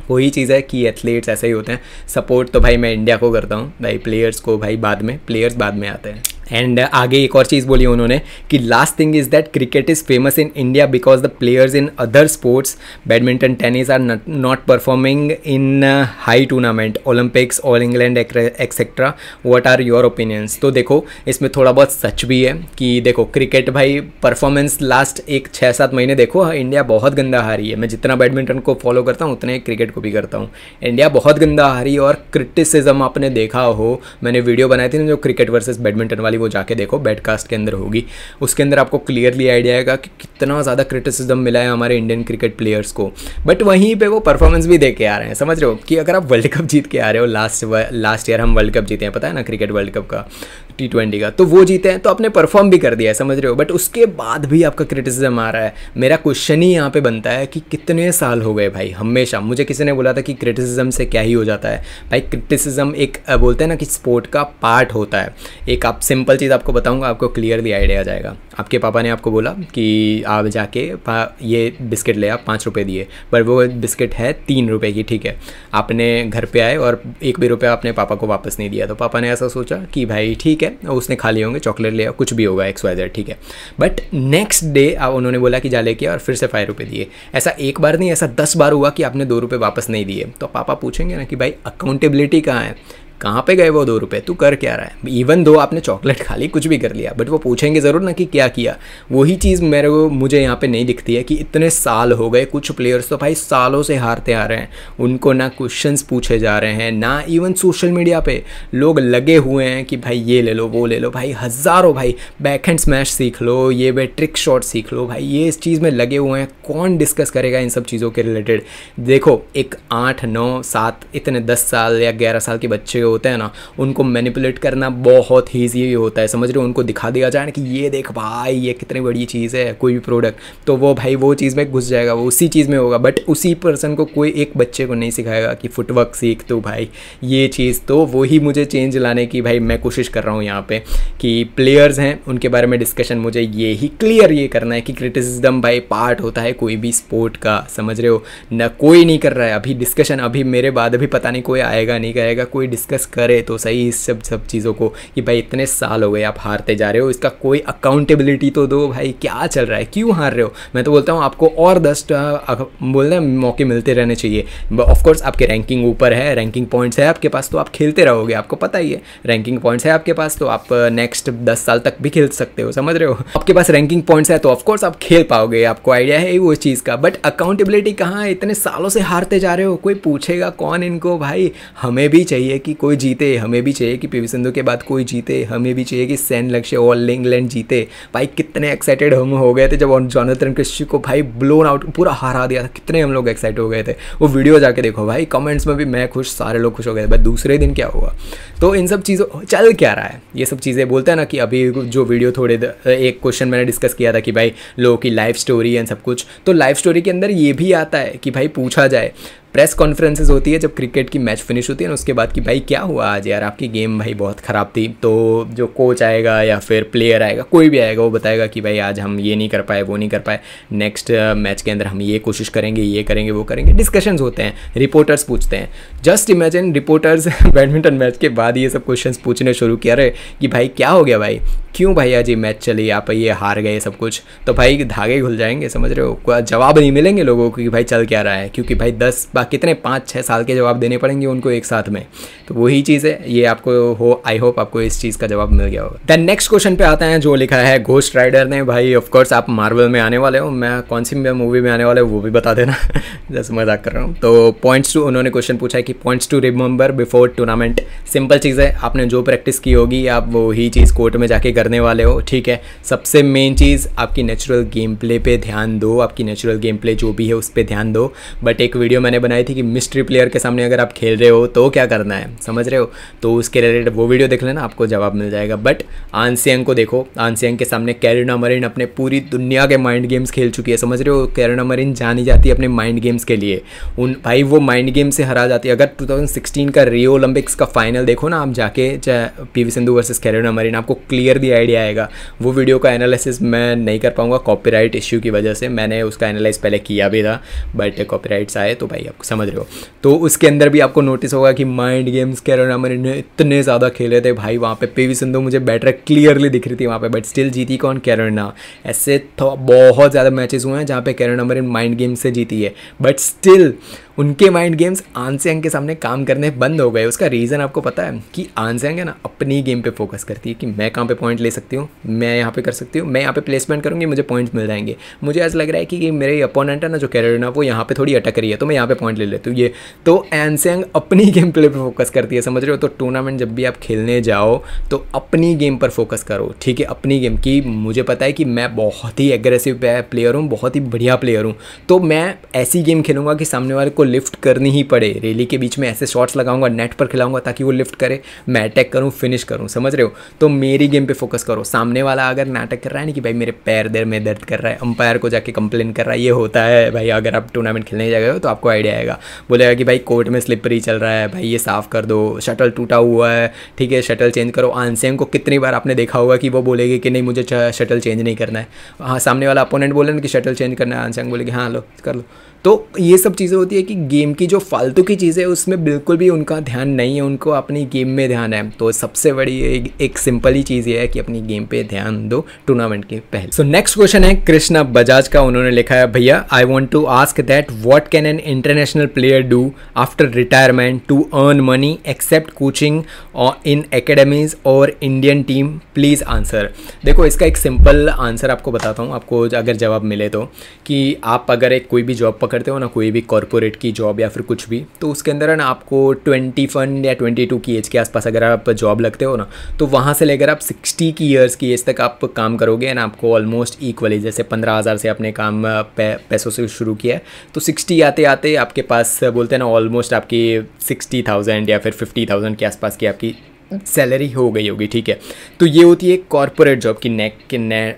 वही चीज़ है कि एथलीट्स ऐसे ही होते हैं। सपोर्ट तो भाई मैं इंडिया को करता हूँ भाई, प्लेयर्स को भाई बाद में, प्लेयर्स बाद में आते हैं। एंड आगे एक और चीज़ बोली उन्होंने कि last thing is that cricket is famous in India because the players in other sports badminton tennis are not performing in high tournament Olympics All England etcetera. What are your opinions. तो देखो इसमें थोड़ा बहुत सच भी है कि देखो cricket भाई परफॉर्मेंस लास्ट एक 6-7 महीने देखो इंडिया बहुत गंदा हारी है। मैं जितना बैडमिंटन को फॉलो करता हूँ उतने क्रिकेट को भी करता हूँ। इंडिया बहुत गंदा हारी और क्रिटिसिज्म आपने देखा हो, मैंने वीडियो बनाई थी ना जो क्रिकेट वर्सेस बैडमिंटन वाली, वो जाके देखो, बेडकास्ट के अंदर होगी, उसके अंदर आपको क्लियरली आइडिया आएगा कि कितना ज़्यादा क्रिटिसिज्म मिला है हमारे इंडियन क्रिकेट प्लेयर्स को। बट वहीं पे वो परफॉर्मेंस भी दे के आ रहे हैं, समझ रहे हो कि अगर आप वर्ल्ड कप जीत के आ रहे हो, लास्ट ईयर हम वर्ल्ड कप जीते हैं, पता है ना, क्रिकेट वर्ल्ड कप का T20 का, तो वो जीते हैं, तो आपने परफॉर्म भी कर दिया है, समझ रहे हो। बट उसके बाद भी आपका क्रिटिसिज्म आ रहा है। मेरा क्वेश्चन ही यहाँ पे बनता है कि कितने साल हो गए भाई, हमेशा मुझे किसी ने बोला था कि क्रिटिसिज्म से क्या ही हो जाता है भाई। क्रिटिसिज्म एक बोलते हैं ना कि स्पोर्ट का पार्ट होता है। एक आप सिंपल चीज़ आपको बताऊंगा, आपको क्लियरली आइडिया आ जाएगा। आपके पापा ने आपको बोला कि आप जाके ये बिस्किट ले, आप 5 रुपये दिए, पर वो बिस्किट है 3 रुपये की, ठीक है। आपने घर पे आए और 1 भी रुपया आपने पापा को वापस नहीं दिया, तो पापा ने ऐसा सोचा कि भाई ठीक है, उसने खा लिए होंगे, चॉकलेट लिया, कुछ भी होगा XYZ, ठीक है। बट नेक्स्ट डे उन्होंने बोला कि जा लेके और फिर से 5 रुपये दिए। ऐसा एक बार नहीं, ऐसा 10 बार हुआ कि आपने 2 रुपये वापस नहीं दिए। तो पापा पूछेंगे ना कि भाई अकाउंटेबिलिटी कहाँ है, कहाँ पे गए वो 2 रुपये, तू कर क्या रहा है। इवन दो आपने चॉकलेट खा ली, कुछ भी कर लिया, बट वो पूछेंगे ज़रूर ना कि क्या किया। वही चीज़ मुझे यहाँ पे नहीं दिखती है कि इतने साल हो गए, कुछ प्लेयर्स तो भाई सालों से हारते आ रहे हैं, उनको ना क्वेश्चंस पूछे जा रहे हैं, ना इवन सोशल मीडिया पे लोग लगे हुए हैं कि भाई ये ले लो, वो ले लो, भाई हज़ारों, भाई बैकहैंड स्मैश सीख लो, ये वे ट्रिक शॉट सीख लो, भाई ये इस चीज़ में लगे हुए हैं। कौन डिस्कस करेगा इन सब चीज़ों के रिलेटेड। देखो एक 8, 9, 7 इतने 10 साल या 11 साल के बच्चे होते हैं ना, उनको मैनिपुलेट करना बहुत ईजी होता है, समझ रहे हो। उनको दिखा दिया जाए ना कि ये देख भाई ये कितनी बड़ी चीज़ है, कोई भी प्रोडक्ट, तो वो भाई वो चीज़ में घुस जाएगा, वो उसी चीज़ में होगा। बट उसी पर्सन को कोई एक बच्चे को नहीं सिखाएगा कि फुटवर्क सीख, तो भाई ये चीज़, तो वही मुझे चेंज लाने की भाई मैं कोशिश कर रहा हूँ यहाँ पे कि प्लेयर्स हैं उनके बारे में डिस्कशन, मुझे ये ही क्लियर ये करना है कि क्रिटिसिज्म भाई पार्ट होता है कोई भी स्पोर्ट का, समझ रहे हो ना। कोई नहीं कर रहा है अभी डिस्कशन, अभी मेरे बाद अभी पता नहीं कोई आएगा नहीं करेगा, कोई डिस्कस करे तो सही इस सब चीज़ों को कि भाई इतने साल हो गए आप हारते जा रहे हो, इसका कोई अकाउंटेबिलिटी तो दो भाई, क्या चल रहा है, क्यों हार रहे हो। मैं तो बोलता हूँ आपको और 10 बोलना मौके मिलते रहने चाहिए। ऑफकोर्स आपके रैंकिंग ऊपर है, रैंकिंग पॉइंट्स है आपके पास, तो आप खेलते रहोगे, आपको पता ही है रैंकिंग पॉइंट्स है आपके पास, तो आप नेक्स्ट 10 साल तक भी खेल सकते हो, समझ रहे हो। आपके पास रैंकिंग पॉइंट्स है तो ऑफकोर्स आप खेल पाओगे, आपको आइडिया है वो चीज़ का। बट अकाउंटेबिलिटी कहाँ है, इतने सालों से हारते जा रहे हो, कोई पूछेगा कौन इनको भाई। हमें भी चाहिए कि कोई जीते, हमें भी चाहिए कि PV सिंधु के बाद कोई जीते, हमें भी चाहिए कि सेन लक्ष्य ऑल इंग्लैंड जीते। भाई कितने एक्साइटेड हम हो गए थे जब जोनाथन क्रिस्टी को भाई ब्लोन आउट पूरा हरा दिया था, कितने हम लोग एक्साइटेड हो गए थे। वो वीडियो जाके देखो भाई, कमेंट्स में भी मैं खुश, सारे लोग खुश हो गए। बट दूसरे दिन क्या हुआ, तो इन सब चीज़ों चल क्या रहा है, ये सब चीज़ें बोलते हैं ना कि अभी जो वीडियो थोड़े एक क्वेश्चन मैंने डिस्कस किया था कि भाई लोगों की लाइफ स्टोरी एंड सब कुछ, तो लाइफ स्टोरी के अंदर ये भी आता है कि भाई पूछा जाए, प्रेस कॉन्फ्रेंसेस होती है जब क्रिकेट की मैच फिनिश होती है ना, उसके बाद कि भाई क्या हुआ आज यार, आपकी गेम भाई बहुत ख़राब थी। तो जो कोच आएगा या फिर प्लेयर आएगा, कोई भी आएगा, वो बताएगा कि भाई आज हम ये नहीं कर पाए, वो नहीं कर पाए, नेक्स्ट मैच के अंदर हम ये कोशिश करेंगे, ये करेंगे, वो करेंगे। डिस्कशंस होते हैं, रिपोर्टर्स पूछते हैं। Just imagine reporters badminton match के बाद ये सब क्वेश्चंस पूछने शुरू किया रहे कि भाई क्या हो गया भाई, क्यों भाई आज ये मैच चली, आप ये हार गए, सब कुछ। तो भाई धागे खुल जाएंगे, समझ रहे हो, जवाब नहीं मिलेंगे लोगों को कि भाई चल क्या रहा है, क्योंकि भाई 10 बार कितने 5-6 साल के जवाब देने पड़ेंगे उनको एक साथ में। तो वही चीज़ है ये, आपको हो आई होप आपको इस चीज़ का जवाब मिल गया होगा। देन नेक्स्ट क्वेश्चन पे आते हैं जो लिखा है घोस्ट राइडर ने। भाई ऑफ कोर्स आप मार्वल में आने वाले हो, मैं कौन सी मूवी में आने वाले हो वो भी बता देना जैसे मजाक कर रहा हूँ। तो पॉइंट्स टू, उन्होंने क्वेश्चन पूछा है कि points to remember before tournament. Simple चीज़ है, आपने जो प्रैक्टिस की होगी आप वही चीज़ कोर्ट में जाके करने वाले हो, ठीक है। सबसे मेन चीज़ आपकी नेचुरल गेम प्ले पे ध्यान दो, आपकी नेचुरल गेम प्ले जो भी है उस पर ध्यान दो। बट एक वीडियो मैंने बनाई थी कि मिस्ट्री प्लेयर के सामने अगर आप खेल रहे हो तो क्या करना है, समझ रहे हो, तो उसके रिलेटेड वो वीडियो देख लेना, आपको जवाब मिल जाएगा। बट आनसियांग को देखो, आनसियांग के सामने कैरिना मरीन अपने पूरी दुनिया के माइंड गेम्स खेल चुकी है, समझ रहे हो। कैरिना मरीन जानी जाती है अपने माइंड गेम्स के लिए, उन भाई वो माइंड गेम से हरा जाती है। अगर 2016 का रियो ओलंपिक्स का फाइनल देखो ना आप जाके, चाहे PV Sindhu versus carina marine, आपको क्लियरली आइडिया आएगा। वो वीडियो का एनालिसिस मैं नहीं कर पाऊंगा कॉपीराइट इश्यू की वजह से, मैंने उसका एनालाइज पहले किया भी था बट कॉपीराइट्स आए तो भाई आपको समझ रहे हो। तो उसके अंदर भी आपको नोटिस होगा कि माइंड गेम्स कैरिना मरीन ने इतने ज़्यादा खेले थे भाई, वहाँ पे पीवी सिंधु मुझे बेटर क्लियरली दिख रही थी वहाँ पे, बट स्टिल जीती कौन, कैरिना। ऐसे तो बहुत ज़्यादा मैचेस हुए हैं जहाँ पे कैरिना मरीन माइंड गेम से जीती है, बट स्टिल उनके माइंड गेम्स आनसियांग के सामने काम करने बंद हो गए। उसका रीज़न आपको पता है कि आनसियांग है ना अपनी गेम पे फोकस करती है कि मैं कहाँ पे पॉइंट ले सकती हूँ, मैं यहाँ पे कर सकती हूँ, मैं यहाँ पे प्लेसमेंट करूँगी, मुझे पॉइंट्स मिल जाएंगे। मुझे ऐसा लग रहा है कि मेरे अपोनेंट है ना जो कैरिना, वो यहाँ पे थोड़ी अटक रही है तो मैं यहाँ पे पॉइंट ले लेती हूँ ये। तो आनसियांग अपनी गेम प्ले पर फोकस करती है, समझ रहे हो। तो टूर्नामेंट जब भी आप खेलने जाओ तो अपनी गेम पर फोकस करो, ठीक है, अपनी गेम की। मुझे पता है कि मैं बहुत ही एग्रेसिव प्लेयर हूँ, बहुत ही बढ़िया प्लेयर हूँ, तो मैं ऐसी गेम खेलूँगा कि सामने वाले को लिफ्ट करनी ही पड़े। रेली के बीच में ऐसे शॉट्स लगाऊंगा, नेट पर खिलाऊंगा ताकि वो लिफ्ट करे, मैं अटैक करूं, फिनिश करूं, समझ रहे हो। तो मेरी गेम पे फोकस करो। सामने वाला अगर नाटक कर रहा है ना कि भाई मेरे पैर में दर्द कर रहा है, अंपायर को जाके कंप्लेन कर रहा है, ये होता है भाई। अगर आप टूर्नामेंट खेलने जाओगे हो तो आपको आइडिया आएगा, बोलेगा कि भाई कोर्ट में स्लिपरी चल रहा है, भाई ये साफ़ कर दो, शटल टूटा हुआ है, ठीक है, शटल चेंज करो। आनसियांग को कितनी बार आपने देखा होगा कि वो बोलेगी कि नहीं मुझे शटल चेंज नहीं करना है। हाँ, सामने वाला अपोनेंट बोले ना कि शटल चेंज करना है, आनसियांग बोलेगी हाँ लो कर लो। तो ये सब चीज़ें होती है कि गेम की जो फालतू की चीज़ें उसमें बिल्कुल भी उनका ध्यान नहीं है, उनको अपनी गेम में ध्यान है। तो सबसे बड़ी एक सिंपल ही चीज़ ये है कि अपनी गेम पे ध्यान दो टूर्नामेंट के पहले। सो नेक्स्ट क्वेश्चन है कृष्णा बजाज का, उन्होंने लिखा है भैया I want to ask that what can an international player do after retirement to earn money except coaching in academies और इंडियन टीम, प्लीज़ आंसर। देखो इसका एक सिंपल आंसर आपको बताता हूँ, आपको अगर जवाब मिले तो, कि आप अगर एक कोई भी जॉब करते हो ना, कोई भी कॉर्पोरेट की जॉब या फिर कुछ भी, तो उसके अंदर है ना आपको 21 या 22 की एज के आसपास अगर आप जॉब लगते हो ना, तो वहाँ से लेकर आप 60 की ईयर्स की एज तक आप काम करोगे ना, आपको ऑलमोस्ट इक्वली, जैसे 15,000 से आपने काम पैसों से शुरू किया है तो 60 आते आते आपके पास बोलते हैं ना ऑलमोस्ट आपकी 60,000 या फिर 50,000 के आसपास की आपकी सैलरी हो गई होगी, ठीक है। तो ये होती है कॉर्पोरेट जॉब की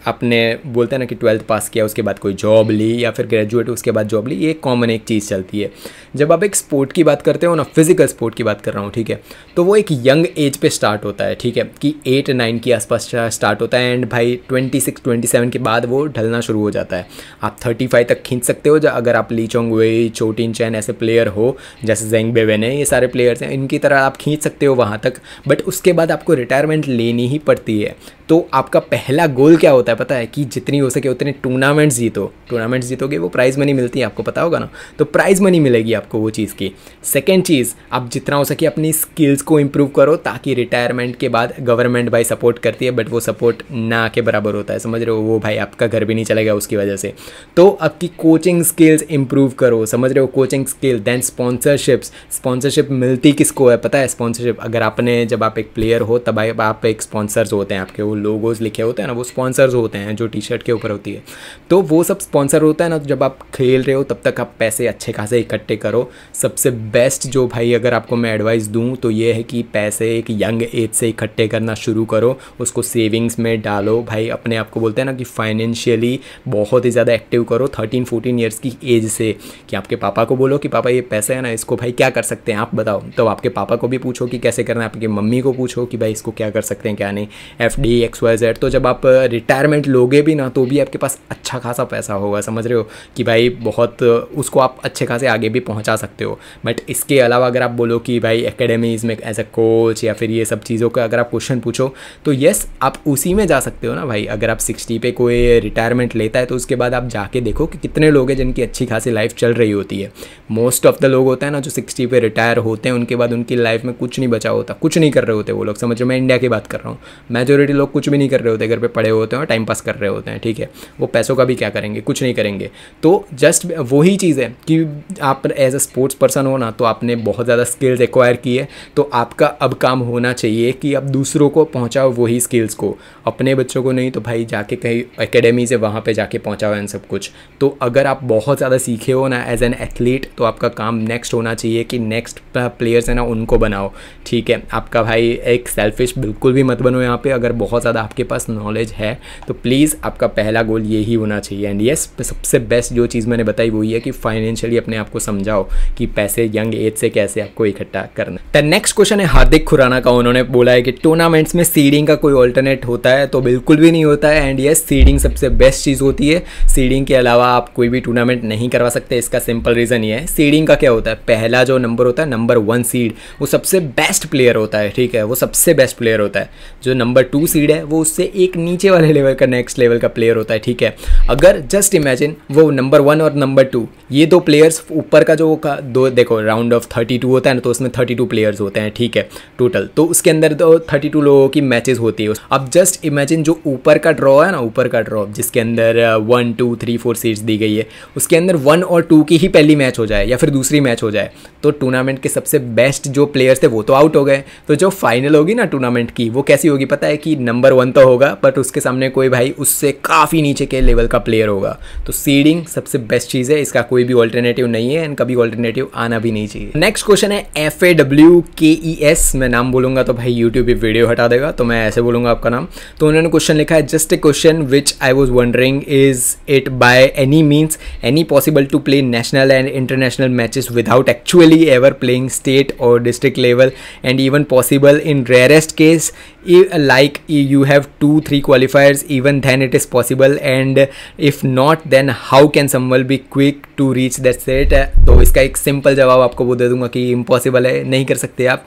आपने बोलते हैं ना कि 12th पास किया उसके बाद कोई जॉब ली या फिर ग्रेजुएट उसके बाद जॉब ली, ये कॉमन एक चीज़ चलती है। जब आप एक स्पोर्ट की बात करते हो ना, फिजिकल स्पोर्ट की बात कर रहा हूँ, ठीक है, तो वो एक यंग एज पे स्टार्ट होता है, ठीक है, कि 8-9 के आसपास स्टार्ट होता है एंड भाई 26-27 के बाद वो ढलना शुरू हो जाता है। आप 35 तक खींच सकते हो अगर आप ली चोंग वेई, चोटिन चैन ऐसे प्लेयर हो, जैसे जेंग बेवेन है, ये सारे प्लेयर्स हैं, इनकी तरह आप खींच सकते हो वहाँ तक। बट उसके बाद आपको रिटायरमेंट लेनी ही पड़ती है। तो आपका पहला गोल क्या होता है पता है, कि जितनी हो सके उतने टूर्नामेंट्स जीतो। टूर्नामेंट्स जीतोगे वो प्राइज़ मनी मिलती है, आपको पता होगा ना, तो प्राइज़ मनी मिलेगी आपको वो चीज़ की। सेकेंड चीज़, आप जितना हो सके अपनी स्किल्स को इम्प्रूव करो, ताकि रिटायरमेंट के बाद गवर्नमेंट भाई सपोर्ट करती है बट वो सपोर्ट ना के बराबर होता है, समझ रहे हो, वो भाई आपका घर भी नहीं चलेगा उसकी वजह से। तो आपकी कोचिंग स्किल्स इम्प्रूव करो, समझ रहे हो, कोचिंग स्किल। देन स्पॉन्सरशिप मिलती किसको है पता है, स्पॉन्सरशिप अगर आपने, जब आप एक प्लेयर हो तब आप एक स्पॉन्सर्स होते हैं, आपके वो लोगोज लिखे होते हैं ना, वो स्पॉन्सर्स होते हैं जो टी शर्ट के ऊपर होती है, तो वो सब स्पॉन्सर होता है ना। तो जब आप खेल रहे हो तब तक आप पैसे अच्छे खासे इकट्ठे करो। सबसे बेस्ट जो भाई अगर आपको मैं एडवाइस दूं तो ये है कि पैसे एक यंग एज से इकट्ठे करना शुरू करो, उसको सेविंग्स में डालो भाई, अपने आप को बोलते हैं ना कि फाइनेंशियली बहुत ही ज़्यादा एक्टिव करो 13-14 ईयर्स की एज से। कि आपके पापा को बोलो कि पापा ये पैसे है ना, इसको भाई क्या कर सकते हैं आप बताओ, तो आपके पापा को भी पूछो कि कैसे करना है, आपकी मम्मी को पूछो कि भाई इसको क्या कर सकते हैं क्या नहीं, FD XYZ। तो जब आप रिटायरमेंट लोगे भी ना तो भी आपके पास अच्छा खासा पैसा होगा, समझ रहे हो कि भाई बहुत उसको आप अच्छे खासे आगे भी पहुंचा सकते हो। बट इसके अलावा अगर आप बोलो कि भाई एकेडमीज़ में एज अ कोच या फिर ये सब चीज़ों का अगर आप क्वेश्चन पूछो तो येस आप उसी में जा सकते हो ना भाई। अगर आप 60 पे कोई रिटायरमेंट लेता है तो उसके बाद आप जाके देखो कि कितने लोग हैं जिनकी अच्छी खासी लाइफ चल रही होती है। मोस्ट ऑफ द लोग होते हैं ना जो 60 पे रिटायर होते हैं, उनके बाद उनकी लाइफ में कुछ नहीं बचा होता, कुछ नहीं कर रहे होते वो लोग, समझ रहे हो। मैं इंडिया की बात कर रहा हूँ, मेजोरिटी लोग कुछ भी नहीं कर रहे होते, घर पे पड़े होते हैं, टाइम पास कर रहे होते हैं, ठीक है। वो पैसों का भी क्या करेंगे, कुछ नहीं करेंगे। तो जस्ट वही चीज़ है कि आप एज अ स्पोर्ट्स पर्सन हो ना तो आपने बहुत ज़्यादा स्किल्स एक्वायर की है, तो आपका अब काम होना चाहिए कि आप दूसरों को पहुँचाओ वही स्किल्स को, अपने बच्चों को नहीं तो भाई जाके कहीं एकेडमी से वहाँ पे जाके पहुँचाओ इन सब कुछ। तो अगर आप बहुत ज़्यादा सीखे हो ना एज एन एथलीट तो आपका काम नेक्स्ट होना चाहिए कि नेक्स्ट प्लेयर्स है ना उनको बनाओ, ठीक है। आपका भाई एक सेल्फिश बिल्कुल भी मत बनो यहाँ पे। अगर बहुत ज़्यादा आपके पास नॉलेज है तो प्लीज़ आपका पहला गोल यही होना चाहिए। एंड येस सबसे बेस्ट जो चीज़ मैंने बताई वही है कि फाइनेंशियली अपने आप को समझाओ कि पैसे यंग एज से कैसे आपको इकट्ठा करना। द नेक्स्ट क्वेश्चन है हार्दिक खुराना का। उन्होंने बोला है कि टूर्नामेंट्स में सीडिंग का कोई ऑल्टरनेट होता है? तो बिल्कुल भी नहीं होता है। एंड येस सीडिंग सबसे बेस्ट चीज़ होती है। सीडिंग के अलावा आप कोई भी टूर्नामेंट नहीं करवा सकते। इसका सिंपल रीज़न ये है, सीडिंग का क्या होता है, पहला जो नंबर होता है नंबर 1 सीड वो सबसे बेस्ट प्लेयर होता है, ठीक है, वो सबसे बेस्ट प्लेयर होता है। जो नंबर 2 सीड है वो उससे एक नीचे वाले लेवल का नेक्स्ट लेवल का प्लेयर होता है, ठीक है। अगर जस्ट इमेजिन वो नंबर 1 और नंबर 2 ये दो प्लेयर्स ऊपर का जो का दो देखो राउंड ऑफ 32 होता है ना, तो उसमें 32 प्लेयर्स होते हैं, ठीक है, टोटल। तो उसके अंदर तो 32 लोगों की मैचेस होती है। अब जस्ट इमेजिन जो ऊपर का ड्रॉ है ना, ऊपर का ड्रॉ जिसके अंदर 1 2 3 4 सीट्स दी गई है, उसके अंदर 1 और 2 की ही पहली मैच हो जाए या फिर दूसरी मैच हो जाए तो टूर्नामेंट के सबसे बेस्ट जो प्लेयर्स थे वो तो आउट हो गए। तो जो फाइनल होगी ना टूर्नामेंट की वो कैसी होगी पता है कि नंबर 1 तो होगा बट उसके सामने कोई भाई उससे काफ़ी नीचे के लेवल का प्लेयर होगा। तो सीडिंग सबसे बेस्ट चीज़ है, इसका कोई भी ऑल्टरनेटिव नहीं है एंड कभी ऑल्टरनेटिव आना भी नहीं चाहिए। नेक्स्ट क्वेश्चन है FAWKES, मैं नाम बोलूँगा तो भाई यूट्यूब भी वीडियो हटा देगा, तो मैं ऐसे बोलूँगा आपका नाम। तो उन्होंने क्वेश्चन लिखा है just a question which I was wondering is it by any means any possible to play national and international matches without actually ever playing state और district level and even possible in rarest case like you have 2-3 qualifiers, even then it is possible, and if not then how can someone be quick to reach that state? तो इसका एक simple जवाब आपको वो दे दूंगा कि impossible है, नहीं कर सकते आप।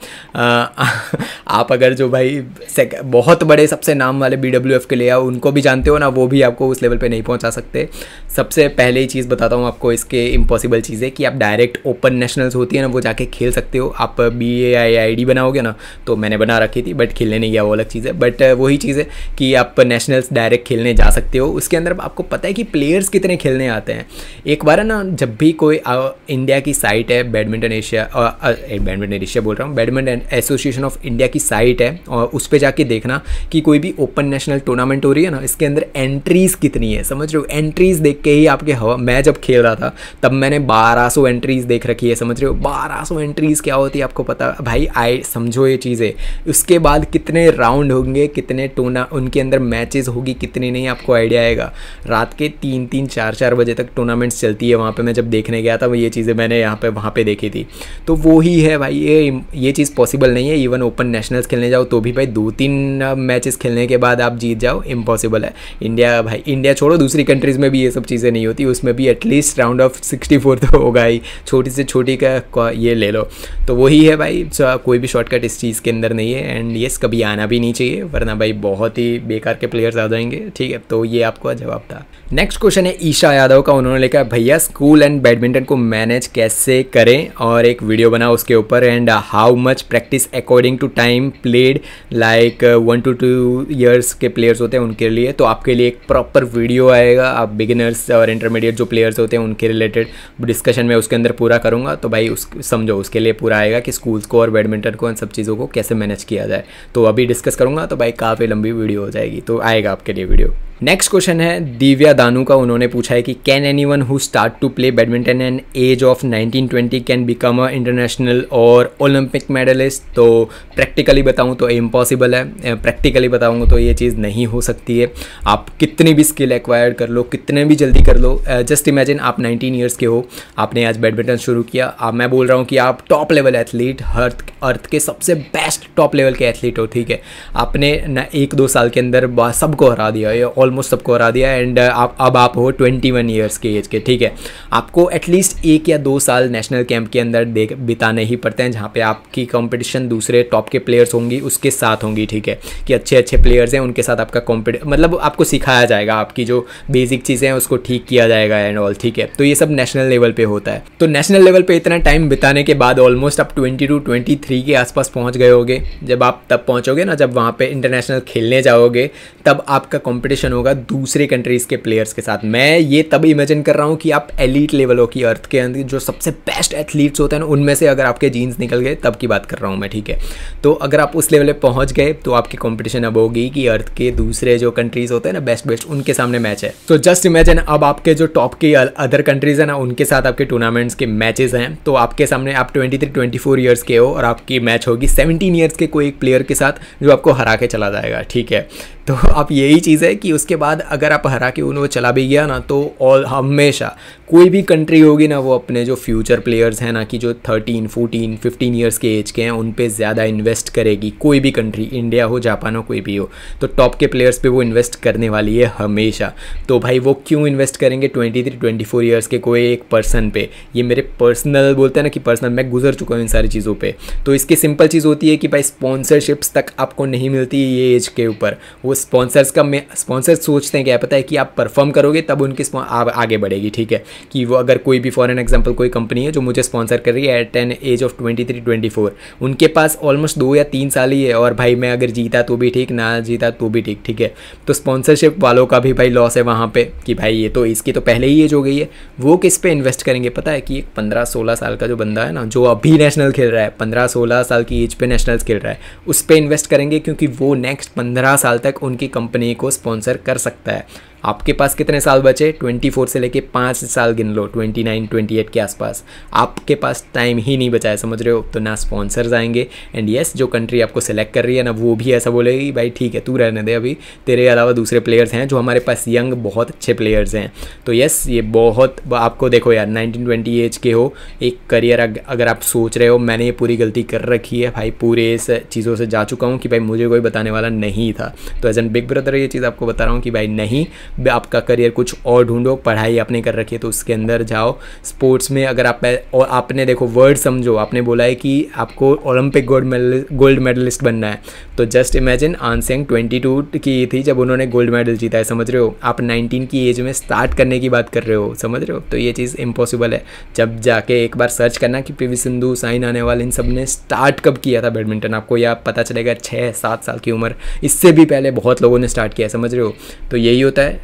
आप अगर जो भाई बहुत बड़े सबसे नाम वाले BWF के लिए उनको भी जानते हो ना, वो भी आपको उस लेवल पे नहीं पहुंचा सकते। सबसे पहले ही चीज़ बताता हूँ आपको इसके इम्पॉसिबल चीज़ें कि आप डायरेक्ट ओपन नेशनल्स होती है ना वो जाके खेल सकते हो। आप BAIID बनाओगे ना, तो मैंने बना रखी थी बट खेलने नहीं गया, वो अलग चीज़ है। बट वही चीज़ है कि आप नेशनल्स डायरेक्ट खेलने जा सकते हो। उसके अंदर आपको पता है कि प्लेयर्स कितने खेलने आते हैं। एक बार है ना, जब भी कोई इंडिया की साइट है बैडमिंटन एशिया बोल रहा हूँ, बैडमिंटन एसोसिएशन ऑफ इंडिया की साइट है और उस पर जाके देखना कि कोई भी ओपन नेशनल टूर्नामेंट हो रही है ना, इसके अंदर एंट्रीज़ कितनी है, समझ रहे हो। एंट्रीज़ देख के ही आपके मैं जब खेल रहा था तब मैंने 1200 एंट्रीज़ देख रखी है, समझ रहे हो। 1200 एंट्रीज़ क्या होती है आपको पता भाई, समझो ये चीज़ें। उसके बाद कितने राउंड होंगे, कितने उनके अंदर मैचेस होगी, कितनी नहीं, आपको आइडिया आएगा। रात के 3-3 4-4 बजे तक टूर्नामेंट्स चलती है वहाँ पे। मैं जब देखने गया था ये चीज़ें मैंने वहाँ पे देखी थी। तो वो ही है भाई, ये चीज़ पॉसिबल नहीं है। इवन ओपन नेशनल्स खेलने जाओ तो भी भाई 2-3 मैचेस खेलने के बाद आप जीत जाओ, इम्पॉसिबल है। इंडिया छोड़ो, दूसरी कंट्रीज़ में भी ये सब चीज़ें नहीं होती, उसमें भी एटलीस्ट राउंड ऑफ 64 तो होगा ही, छोटी से छोटी का ये ले लो। तो वही है भाई, कोई भी शॉर्टकट इस चीज़ के अंदर नहीं है। एंड येस कभी आना भी नहीं चाहिए वरना भाई बहुत ही बेकार के प्लेयर्स आ जाएंगे, ठीक है। तो ये आपका जवाब था। नेक्स्ट क्वेश्चन है ईशा यादव का। उन्होंने लिखा भैया स्कूल एंड बैडमिंटन को मैनेज कैसे करें और एक वीडियो बनाओ उसके ऊपर, and how much practice according to time played, like 1 to 2 years के प्लेयर्स होते हैं उनके लिए। तो आपके लिए एक प्रॉपर वीडियो आएगा, आप बिगिनर्स और इंटरमीडिएट जो प्लेयर्स होते हैं उनके रिलेटेड डिस्कशन में उसके अंदर पूरा करूँगा। तो भाई समझो उसके लिए पूरा आएगा कि स्कूल्स को और बैडमिंटन को इन सब चीज़ों को कैसे मैनेज किया जाए। तो अभी डिस्कस करूँगा तो भाई काफ़ी लंबी वीडियो हो जाएगी, तो आएगा आपके लिए वीडियो। नेक्स्ट क्वेश्चन है दिव्या दानू का, उन्होंने पूछा है कि can anyone who start to play badminton an age of 19-20 can become a international और ओलंपिक मेडलिस्ट। तो प्रैक्टिकली बताऊं तो इम्पॉसिबल है, प्रैक्टिकली बताऊंगा तो ये चीज़ नहीं हो सकती है। आप कितनी भी स्किल एक्वायर कर लो, कितने भी जल्दी कर लो, जस्ट इमेजिन आप 19 ईयर्स के हो, आपने आज बैडमिंटन शुरू किया। अब मैं बोल रहा हूँ कि आप टॉप लेवल एथलीट, अर्थ के सबसे बेस्ट टॉप लेवल के एथलीट हो, ठीक है। आपने ना 1-2 साल के अंदर सबको हरा दिया, या ऑलमोस्ट सबको हरा दिया, एंड अब आप हो 21 ईयर्स के एज के, ठीक है। आपको एटलीस्ट 1 या 2 साल नेशनल कैंप के अंदर बिताने ही पड़ते हैं, जहाँ पे आपकी कंपटीशन दूसरे टॉप के प्लेयर्स होंगी, उसके साथ होंगी, ठीक है, कि अच्छे अच्छे प्लेयर्स हैं, उनके साथ आपका मतलब आपको सिखाया जाएगा, आपकी जो बेसिक चीज़ें हैं उसको ठीक किया जाएगा एंड ऑल, ठीक है। तो ये सब नेशनल लेवल पे होता है। तो नेशनल लेवल पे इतना टाइम बिताने के बाद ऑलमोस्ट आप 22-23 के आसपास पहुँच गए होगे। जब आप तब पहुँचोगे ना, जब वहाँ पे इंटरनेशनल खेलने जाओगे, तब आपका कंपटीशन होगा दूसरे कंट्रीज़ के प्लेयर्स के साथ। मैं ये तब इमेजिन कर रहा हूँ कि आप एलीट लेवल हो, कि अर्थ के अंदर जो सबसे बेस्ट एथलीट्स होते हैं ना, उनमें से अगर आपके जीन्स निकल गए तब की बात कर रहा हूँ मैं, ठीक है। तो अगर आप उस लेवल पे पहुँच गए तो आपकी कंपटीशन अब होगी कि अर्थ के दूसरे जो कंट्रीज़ होते हैं ना, बेस्ट उनके सामने मैच है। तो जस्ट इमेजिन अब आपके जो टॉप के अदर कंट्रीज़ हैं ना, उनके साथ आपके टूर्नामेंट्स के मैचेस हैं। तो आपके सामने आप 23-24 ईयर्स के हो और आपकी मैच होगी 17 ईयर्स के कोई एक प्लेयर के साथ जो आपको हरा के चला जाएगा, ठीक है। तो आप यही चीज़ है कि उसके बाद अगर आप हरा के उन्हें चला भी गया ना, तो ऑल हमेशा कोई भी कंट्री होगी ना, वो अपने जो फ्यूचर प्लेयर्स हैं ना, कि जो 13, 14, 15 ईयर्स के एज के हैं, उन पे ज़्यादा इन्वेस्ट करेगी। कोई भी कंट्री, इंडिया हो, जापान हो, कोई भी हो, तो टॉप के प्लेयर्स पे वो इन्वेस्ट करने वाली है हमेशा। तो भाई वो क्यों इन्वेस्ट करेंगे 23-24 ईयर्स के कोई एक पर्सन पे? ये मेरे पर्सनल बोलते हैं ना कि पर्सनल, मैं गुजर चुका हूँ इन सारी चीज़ों पे। तो इसकी सिंपल चीज़ होती है कि भाई स्पॉन्सरशिप्स तक आपको नहीं मिलती ये एज के ऊपर। वो स्पॉन्सर्स सोचते हैं क्या पता है कि आप परफॉर्म करोगे तब उनकी आगे बढ़ेगी, ठीक है। कि वो अगर कोई भी फॉर एन एग्जांपल कोई कंपनी है जो मुझे स्पॉन्सर कर रही है एट एन एज ऑफ 23-24, उनके पास ऑलमोस्ट 2 या 3 साल ही है, और भाई मैं अगर जीता तो भी ठीक, ना जीता तो भी ठीक, ठीक है। तो स्पॉन्सरशिप वालों का भी भाई लॉस है वहाँ पे, कि भाई ये तो इसकी तो पहले ही एज हो गई है। वो किस पे इन्वेस्ट करेंगे पता है? कि एक 15-16 साल का जो बंदा है ना, जो अभी नेशनल खेल रहा है, 15-16 साल की एज पे नेशनल खेल रहा है, उस पर इन्वेस्ट करेंगे, क्योंकि वो नेक्स्ट 15 साल तक उनकी कंपनी को स्पॉन्सर कर सकता है। आपके पास कितने साल बचे? 24 से लेके 5 साल गिन लो, 29-28 के आसपास आपके पास टाइम ही नहीं बचा है, समझ रहे हो। तो ना स्पॉन्सर्स आएंगे, एंड यस जो कंट्री आपको सेलेक्ट कर रही है ना, वो भी ऐसा बोलेगी भाई ठीक है तू रहने दे, अभी तेरे अलावा दूसरे प्लेयर्स हैं जो हमारे पास यंग बहुत अच्छे प्लेयर्स हैं। तो यस ये बहुत आपको देखो यार, 19-20 एज के हो, एक करियर अगर आप सोच रहे हो, मैंने ये पूरी गलती कर रखी है भाई, पूरे इस चीज़ों से जा चुका हूँ कि भाई मुझे कोई बताने वाला नहीं था। तो एज एन बिग ब्रदर ये चीज़ आपको बता रहा हूँ कि भाई नहीं, आपका करियर कुछ और ढूंढो, पढ़ाई आपने कर रखी है तो उसके अंदर जाओ। स्पोर्ट्स में अगर आप, और आपने देखो वर्ड समझो, आपने बोला है कि आपको ओलंपिक गोल्ड मेडलिस्ट बनना है, तो जस्ट इमेजिन आनसेंग 22 की थी जब उन्होंने गोल्ड मेडल जीता है, समझ रहे हो। आप 19 की एज में स्टार्ट करने की बात कर रहे हो, समझ रहे हो। तो ये चीज़ इम्पॉसिबल है। जब जाके एक बार सर्च करना कि पीवी सिंधु, साइना नेहवाल, इन सब ने स्टार्ट कब किया था बैडमिंटन, आपको यह पता चलेगा 6-7 साल की उम्र, इससे भी पहले बहुत लोगों ने स्टार्ट किया है, समझ रहे हो। तो यही होता है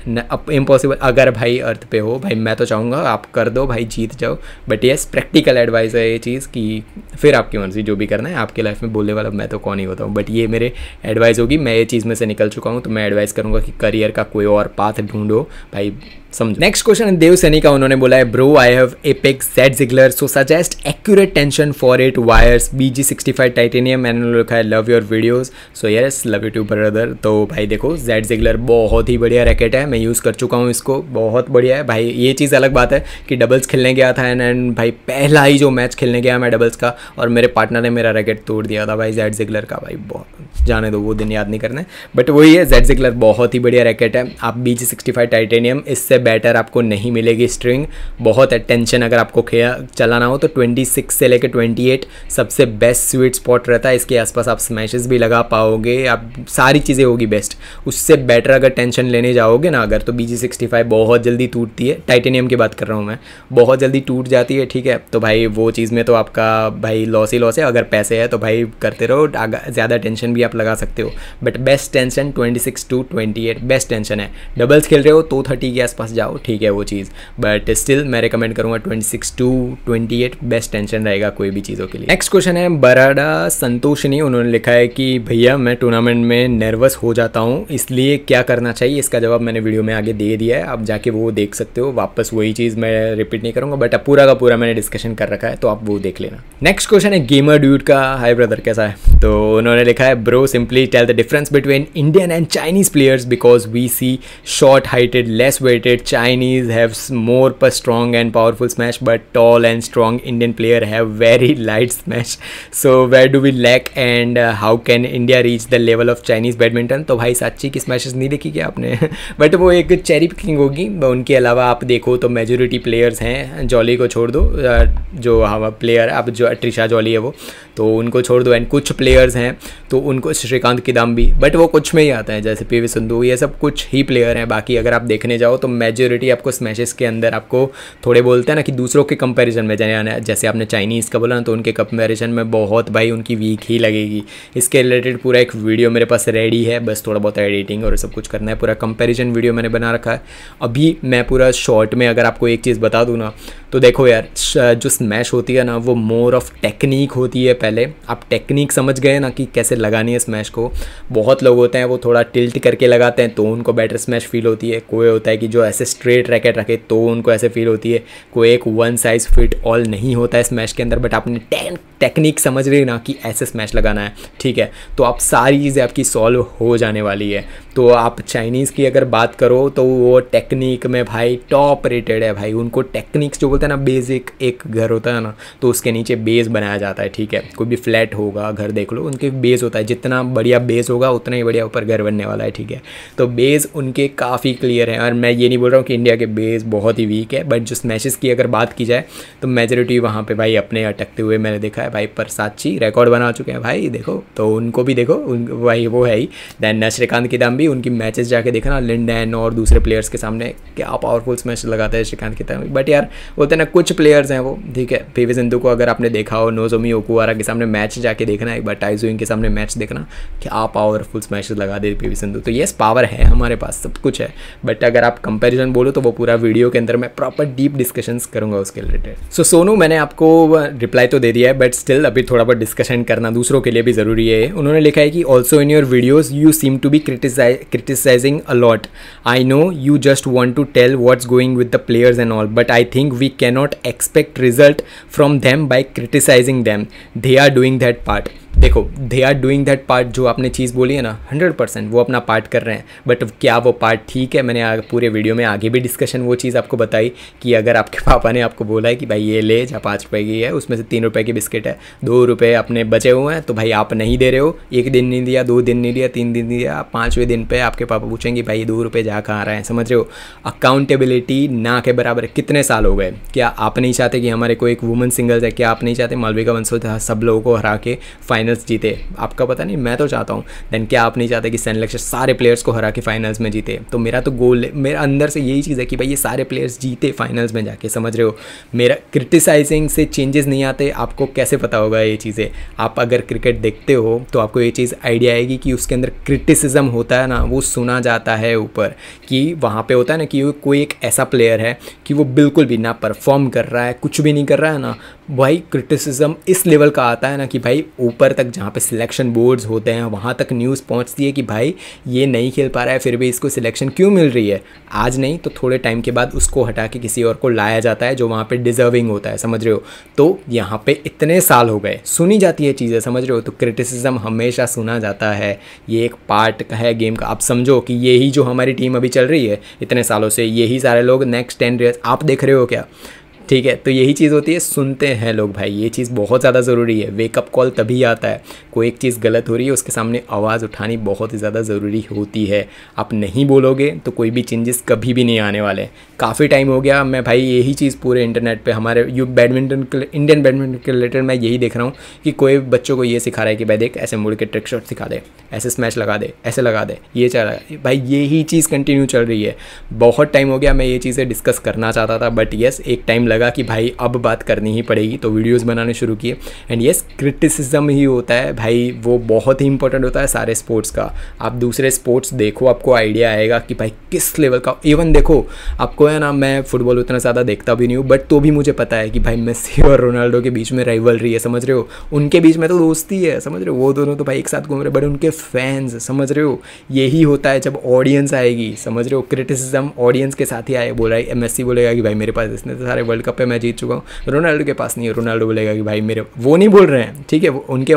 इम्पॉसिबल। अगर भाई अर्थ पे हो भाई, मैं तो चाहूँगा आप कर दो भाई, जीत जाओ, बट यस प्रैक्टिकल एडवाइस है ये चीज़ कि फिर आपकी मर्जी, जो भी करना है आपके लाइफ में। बोलने वाला मैं तो कौन ही होता हूँ, बट ये मेरे एडवाइस होगी, मैं ये चीज़ में से निकल चुका हूँ, तो मैं एडवाइस करूँगा कि करियर का कोई और पाथ ढूंढो भाई, समझो। नेक्स्ट क्वेश्चन देव सैनी का, उन्होंने बोला है bro I have Apacs Z Ziggler so suggest accurate tension for 8 wires BG65 titanium. मैंने लिखा है love your videos, so yes love you too brother. तो भाई देखो जेड जिगलर बहुत ही बढ़िया रैकेट है, मैं यूज़ कर चुका हूँ इसको, बहुत बढ़िया है भाई। ये चीज़ अलग बात है कि डबल्स खेलने गया था एंड भाई पहला ही जो मैच खेलने गया मैं डबल्स का, और मेरे पार्टनर ने मेरा रैकेट तोड़ दिया था भाई जेड जिगलर का। भाई बहुत जाने दो, वो दिन याद नहीं करना है, बट वही है, जेड जिगलर बहुत ही बढ़िया रैकेट है। आप BG65 टाइटेनियम, इससे बेटर आपको नहीं मिलेगी स्ट्रिंग, बहुत है। टेंशन अगर आपको चलाना हो तो 26 से लेकर 28 सबसे बेस्ट स्वीट स्पॉट रहता है, इसके आसपास आप स्मैशेस भी लगा पाओगे, आप सारी चीज़ें होगी बेस्ट। उससे बेटर अगर टेंशन लेने जाओगे ना अगर, तो BG65 बहुत जल्दी टूटती है, टाइटेनियम की बात कर रहा हूँ मैं, बहुत जल्दी टूट जाती है, ठीक है। तो भाई वो चीज़ में तो आपका भाई लॉस ही लॉस है। अगर पैसे है तो भाई करते रहो, ज़्यादा टेंशन भी आप लगा सकते हो, but best tension 26 to 28 best tension है। डबल्स खेल रहे हो तो 30 के आसपास जाओ, ठीक है वो चीज़, बट स्टिल मैं रिकमेंड करूँगा 26 to 28 बेस्ट टेंशन रहेगा कोई भी चीज़ों के लिए। नेक्स्ट क्वेश्चन है बराडा संतोषनी, उन्होंने लिखा है कि भैया मैं टूर्नामेंट में नर्वस हो जाता हूँ, इसलिए क्या करना चाहिए। इसका जवाब मैंने वीडियो में आगे दे दिया है, आप जाके वो देख सकते हो, वापस वही चीज़ मैं रिपीट नहीं करूँगा, बट अब पूरा का पूरा मैंने डिस्कशन कर रखा है, तो आप वो देख लेना। नेक्स्ट क्वेश्चन है गेमर ड्यूड का, हाय ब्रदर कैसा है, तो उन्होंने लिखा है bro simply tell the difference between Indian and Chinese players because we see short heighted less weighted Chinese have more पर strong and powerful smash but tall and strong Indian player have very light smash, so where do we lack and how can India reach the level of Chinese badminton. तो भाई साची की smashes नहीं देखी क्या आपने but वो एक चेरी पिकिंग होगी, उनके अलावा आप देखो तो मेजोरिटी प्लेयर्स हैं, जॉली को छोड़ दो, जो हमारा प्लेयर है अब जो ट्रिशा जॉली है वो, तो उनको छोड़ दो, एंड कुछ प्लेयर्स हैं तो उनको श्रीकांत किदाम्बी, बट वो कुछ में ही आता है, जैसे पीवी सिंधु, ये सब कुछ ही प्लेयर हैं। बाकी अगर आप देखने जाओ तो मेजोरिटी आपको स्मैशेस के अंदर आपको थोड़े बोलते हैं ना कि दूसरों के कंपैरिजन में, जैसे आपने चाइनीज़ का बोला ना, तो उनके कंपैरिजन में बहुत भाई उनकी वीक ही लगेगी। इसके रिलेटेड पूरा एक वीडियो मेरे पास रेडी है, बस थोड़ा बहुत एडिटिंग और सब कुछ करना है, पूरा कंपैरिजन वीडियो मैंने बना रखा है। अभी मैं पूरा शॉर्ट में अगर आपको एक चीज़ बता दूँ ना, तो देखो यार जो स्मैश होती है ना वो मोर ऑफ टेक्निक होती है। पहले आप टेक्निक समझ गए ना कि कैसे लगानी है स्मैश को। बहुत लोग होते हैं वो थोड़ा टिल्ट करके लगाते हैं तो उनको बेटर स्मैश फील होती है, कोई होता है कि जो ऐसे स्ट्रेट रैकेट रखे तो उनको ऐसे फील होती है, कोई एक वन साइज फिट ऑल नहीं होता है स्मैश के अंदर, बट आपने टेक्निक समझ रही ना कि ऐसे स्मैश लगाना है, ठीक है, तो आप सारी चीज़ें आपकी सॉल्व हो जाने वाली है। तो आप चाइनीज़ की अगर बात करो तो वो टेक्निक में भाई टॉप रेटेड है भाई, उनको टेक्निक्स जो बोलते हैं ना, बेसिक एक घर होता है ना तो उसके नीचे बेस बनाया जाता है, ठीक है, कोई भी फ्लैट होगा घर देख लो, उनके बेस होता है, जितना बढ़िया बेस होगा उतना ही बढ़िया ऊपर घर बनने वाला है, ठीक है, तो बेस उनके काफ़ी क्लियर है। और मैं ये नहीं बोल रहा हूँ कि इंडिया के बेस बहुत ही वीक है, बट जो स्मैशेस की अगर बात की जाए तो मेजोरिटी वहाँ पे भाई अपने अटकते हुए मैंने देखा है भाई, पर साची रिकॉर्ड बना चुके हैं भाई, देखो तो उनको भी देखो भाई वो है ही। देन श्रीकांत किदाम्बी, उनकी मैचेस जाके देखना, लिंडन और दूसरे प्लेयर्स के सामने क्या पावरफुल स्मैश लगाता है श्रीकांत किदाम्बी, बट यार बोलते हैं ना कुछ प्लेयर्स हैं वो, ठीक है, पीवी सिंधु को अगर आपने देखा हो, नोजोमी ओकुहारा के सामने मैच जाके देखना, एक बार टाई जुइंग के सामने मैच देखना, क्या पावरफुल स्मैशेस लगा दे पीवी सिंधु। तो येस पावर है हमारे पास, सब कुछ है, बट अगर आप कंपैरिजन बोलो तो वो पूरा वीडियो के अंदर मैं प्रॉपर डीप डिस्कशंस करूंगा उसके रिलेटेड। सो सोनू मैंने आपको रिप्लाई तो दे दिया है, बट स्टिल अभी थोड़ा बहुत डिस्कशन करना दूसरों के लिए भी ज़रूरी है। उन्होंने लिखा है कि also in your videos you seem to be criticising a lot, I know you just want to tell what's going with the players and all, but I think we cannot expect result from them by criticising them, they are doing that part. देखो they are doing that part, जो आपने चीज़ बोली है ना 100% वो अपना part कर रहे हैं, बट क्या वो पार्ट ठीक है? मैंने पूरे वीडियो में आगे भी डिस्कशन वो चीज़ आपको बताई कि अगर आपके पापा ने आपको बोला है कि भाई ये ले जा 5 रुपये की है, उसमें से 3 रुपये की बिस्किट है, 2 रुपये अपने बचे हुए हैं, तो भाई आप नहीं दे रहे हो, 1 दिन नहीं दिया, 2 दिन नहीं दिया, 3 दिन नहीं दिया, 5वें दिन पे आपके पापा पूछेंगे भाई 2 रुपये जा कहाँ रहे हैं, समझ रहे हो? अकाउंटेबिलिटी ना के बराबर। कितने साल हो गए, क्या आप नहीं चाहते कि हमारे कोई एक वुमेन सिंगल्स है, क्या आप नहीं चाहते मालविका बंसल सब लोगों को हरा के फाइनल्स जीते? आपका पता नहीं, मैं तो चाहता हूँ। देन क्या आप नहीं चाहते कि सैन लक्ष्य सारे प्लेयर्स को हरा के फाइनल्स में जीते? तो मेरा तो गोल, मेरा अंदर से यही चीज़ है कि भाई ये सारे प्लेयर्स जीते फाइनल्स में जाके, समझ रहे हो? मेरा क्रिटिसाइजिंग से चेंजेस नहीं आते। आपको कैसे पता होगा ये चीज़ें? आप अगर क्रिकेट देखते हो तो आपको ये चीज़ आइडिया आएगी कि उसके अंदर क्रिटिसिज्म होता है ना, वो सुना जाता है ऊपर, कि वहाँ पे होता है ना कि कोई एक ऐसा प्लेयर है कि वो बिल्कुल भी ना परफॉर्म कर रहा है, कुछ भी नहीं कर रहा है ना, भाई क्रिटिसिज्म इस लेवल का आता है ना कि भाई ऊपर तक जहाँ पे सिलेक्शन बोर्ड्स होते हैं वहाँ तक न्यूज़ पहुँचती है कि भाई ये नहीं खेल पा रहा है, फिर भी इसको सिलेक्शन क्यों मिल रही है? आज नहीं तो थोड़े टाइम के बाद उसको हटा के किसी और को लाया जाता है जो वहाँ पे डिजर्विंग होता है, समझ रहे हो? तो यहाँ पे इतने साल हो गए, सुनी जाती है चीज़ें, समझ रहे हो? तो क्रिटिसिज्म हमेशा सुना जाता है, ये एक पार्ट है गेम का। आप समझो कि यही जो हमारी टीम अभी चल रही है इतने सालों से, यही सारे लोग नेक्स्ट 10 ईयर्स आप देख रहे हो क्या? ठीक है, तो यही चीज़ होती है, सुनते हैं लोग भाई, ये चीज़ बहुत ज़्यादा ज़रूरी है। वेकअप कॉल तभी आता है, कोई एक चीज़ गलत हो रही है उसके सामने आवाज़ उठानी बहुत ही ज़्यादा ज़रूरी होती है। आप नहीं बोलोगे तो कोई भी चेंजेस कभी भी नहीं आने वाले। काफ़ी टाइम हो गया मैं भाई यही चीज़ पूरे इंटरनेट पे हमारे बैडमिंटन इंडियन बैडमिंटन के रिलेटेड मैं यही देख रहा हूँ कि कोई बच्चों को ये सिखा रहा है कि भाई देख ऐसे मुड़ के ट्रिक शॉट सिखा दे, ऐसे स्मैश लगा दे, ऐसे लगा दे, ये चल रहा है भाई, यही चीज़ कंटिन्यू चल रही है। बहुत टाइम हो गया मैं ये चीज़ें डिस्कस करना चाहता था, बट येस एक टाइम लगा कि भाई अब बात करनी ही पड़ेगी, तो वीडियोज़ बनाने शुरू किए। एंड येस, क्रिटिसिज्म ही होता है भाई, वो बहुत ही इंपॉर्टेंट होता है सारे स्पोर्ट्स का। आप दूसरे स्पोर्ट्स देखो, आपको आइडिया आएगा कि भाई किस लेवल का। इवन देखो, आपको है ना, मैं फुटबॉल उतना ज़्यादा देखता भी नहीं हूँ, बट तो भी मुझे पता है कि भाई मेसी और रोनाल्डो के बीच में राइवलरी है, समझ रहे हो। उनके बीच में तो दोस्ती है, समझ रहे हो, वो दोनों तो भाई एक साथ घूम रहे, बट उनके फैंस, समझ रहे हो, यही होता है जब ऑडियंस आएगी, समझ रहे हो। क्रिटिसिज्म ऑडियंस के साथ ही आए। बोल रहा है मेसी बोलेगा कि भाई मेरे पास इतने सारे वर्ल्ड कप है, मैं जीत चुका हूँ। रोनाल्डो के पास नहीं है, रोनाल्डो बोलेगा कि भाई मेरे, वो नहीं बोल रहे हैं, ठीक है, उनके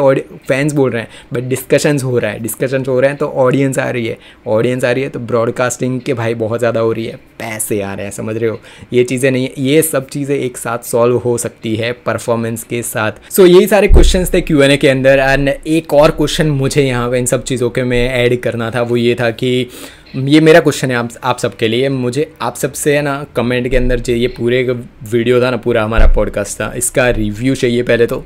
फैंस बोल रहे हैं, बट डिस्कशंस हो रहा है, तो ऑडियंस आ रही है, तो ब्रॉडकास्टिंग के भाई बहुत ज़्यादा हो रही है, पैसे आ रहे हैं, समझ रहे हो। ये चीज़ें नहीं, ये सब चीज़ें एक साथ सॉल्व हो सकती है परफॉर्मेंस के साथ। सो यही सारे क्वेश्चंस थे Q&A के अंदर। एंड एक और क्वेश्चन मुझे यहाँ पे इन सब चीज़ों के में ऐड करना था, वो ये था कि ये मेरा क्वेश्चन है आप सबके लिए। मुझे आप सबसे है ना कमेंट के अंदर चाहिए, पूरे वीडियो था ना, पूरा हमारा पॉडकास्ट था, इसका रिव्यू चाहिए। पहले तो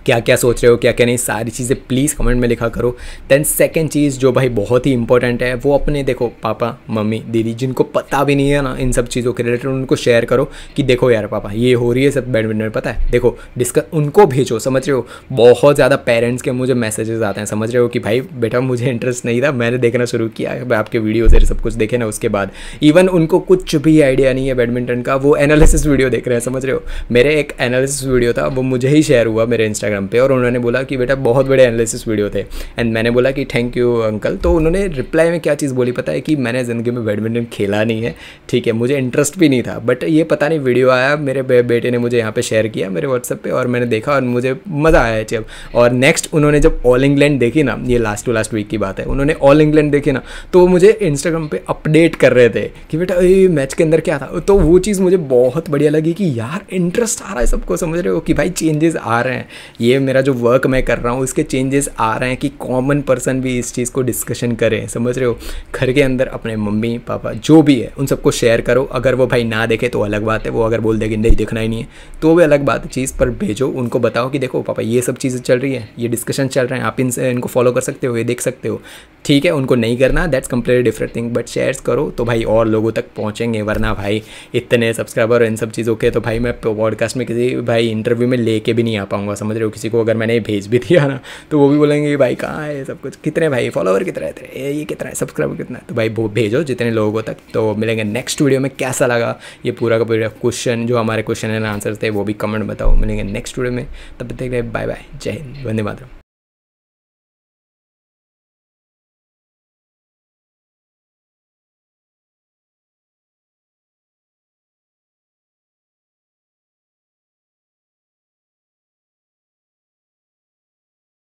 क्या क्या सोच रहे हो, क्या क्या नहीं, सारी चीज़ें प्लीज़ कमेंट में लिखा करो। दैन सेकंड चीज़ जो भाई बहुत ही इंपॉर्टेंट है, वो अपने देखो पापा मम्मी दीदी जिनको पता भी नहीं है ना इन सब चीज़ों के रिलेटेड, उनको शेयर करो कि देखो यार पापा ये हो रही है सब बैडमिंटन, पता है, देखो डिस्कस, उनको भेजो, समझ रहे हो। बहुत ज़्यादा पेरेंट्स के मुझे मैसेजेस आते हैं, समझ रहे हो, कि भाई बेटा मुझे इंटरेस्ट नहीं था, मैंने देखना शुरू किया, आपके वीडियो से सब कुछ देखे ना, उसके बाद इवन उनको कुछ भी आइडिया नहीं है बैडमिंटन का, वो एनालिसिस वीडियो देख रहे हैं, समझ रहे हो। मेरे एक एनालिसिस वीडियो था, वो मुझे ही शेयर हुआ मेरे इंस्टाग्राम पे, और उन्होंने बोला कि बेटा बहुत बड़े एनालिसिस वीडियो थे। एंड मैंने बोला कि थैंक यू अंकल। तो उन्होंने रिप्लाई में क्या चीज़ बोली पता है, कि मैंने ज़िंदगी में बैडमिंटन खेला नहीं है, ठीक है, मुझे इंटरेस्ट भी नहीं था, बट ये पता नहीं वीडियो आया, मेरे बेटे ने मुझे यहाँ पे शेयर किया मेरे व्हाट्सएप पे, और मैंने देखा और मुझे मज़ा आया जब। और नेक्स्ट उन्होंने जब ऑल इंग्लैंड देखी ना, ये लास्ट टू लास्ट वीक की बात है, उन्होंने ऑल इंग्लैंड देखी ना, तो वो मुझे इंस्टाग्राम पे अपडेट कर रहे थे कि बेटा ये मैच के अंदर क्या था। तो वो चीज़ मुझे बहुत बढ़िया लगी कि यार इंटरेस्ट आ रहा है सबको, समझ रहे हो, कि भाई चेंजेस आ रहे हैं, ये मेरा जो वर्क मैं कर रहा हूँ इसके चेंजेस आ रहे हैं, कि कॉमन पर्सन भी इस चीज़ को डिस्कशन करें, समझ रहे हो। घर के अंदर अपने मम्मी पापा जो भी है उन सबको शेयर करो। अगर वो भाई ना देखे तो अलग बात है, वो अगर बोल देगी नहीं देखना ही नहीं है तो भी अलग बात है, चीज़ पर भेजो, उनको बताओ कि देखो पापा ये सब चीज़ें चल रही है, ये डिस्कशन चल रहे हैं, आप इनको फॉलो कर सकते हो, ये देख सकते हो, ठीक है। उनको नहीं करना, that's completely different thing, but shares करो तो भाई और लोगों तक पहुँचेंगे। वरना भाई इतने सब्सक्राइबर इन सब चीज़ों के, तो भाई मैं पॉडकास्ट में किसी भाई इंटरव्यू में लेके भी नहीं आ पाऊँगा, समझ रहे हो। किसी को अगर मैंने भेज भी दिया ना, तो वो भी बोलेंगे भाई कहाँ है सब कुछ, कितने भाई फॉलोवर कितने है तेरे, ये कितना है सब्सक्राइबर कितना है, तो भाई वो भेजो जितने लोगों तक। तो मिलेंगे नेक्स्ट वीडियो में। कैसा लगा ये पूरा का पूरा क्वेश्चन, जो हमारे क्वेश्चन एंड आंसर थे, वो भी कमेंट बताओ। मिलेंगे नेक्स्ट वीडियो में, तब तक बाय बाय, जय हिंद, वंदे मातरम।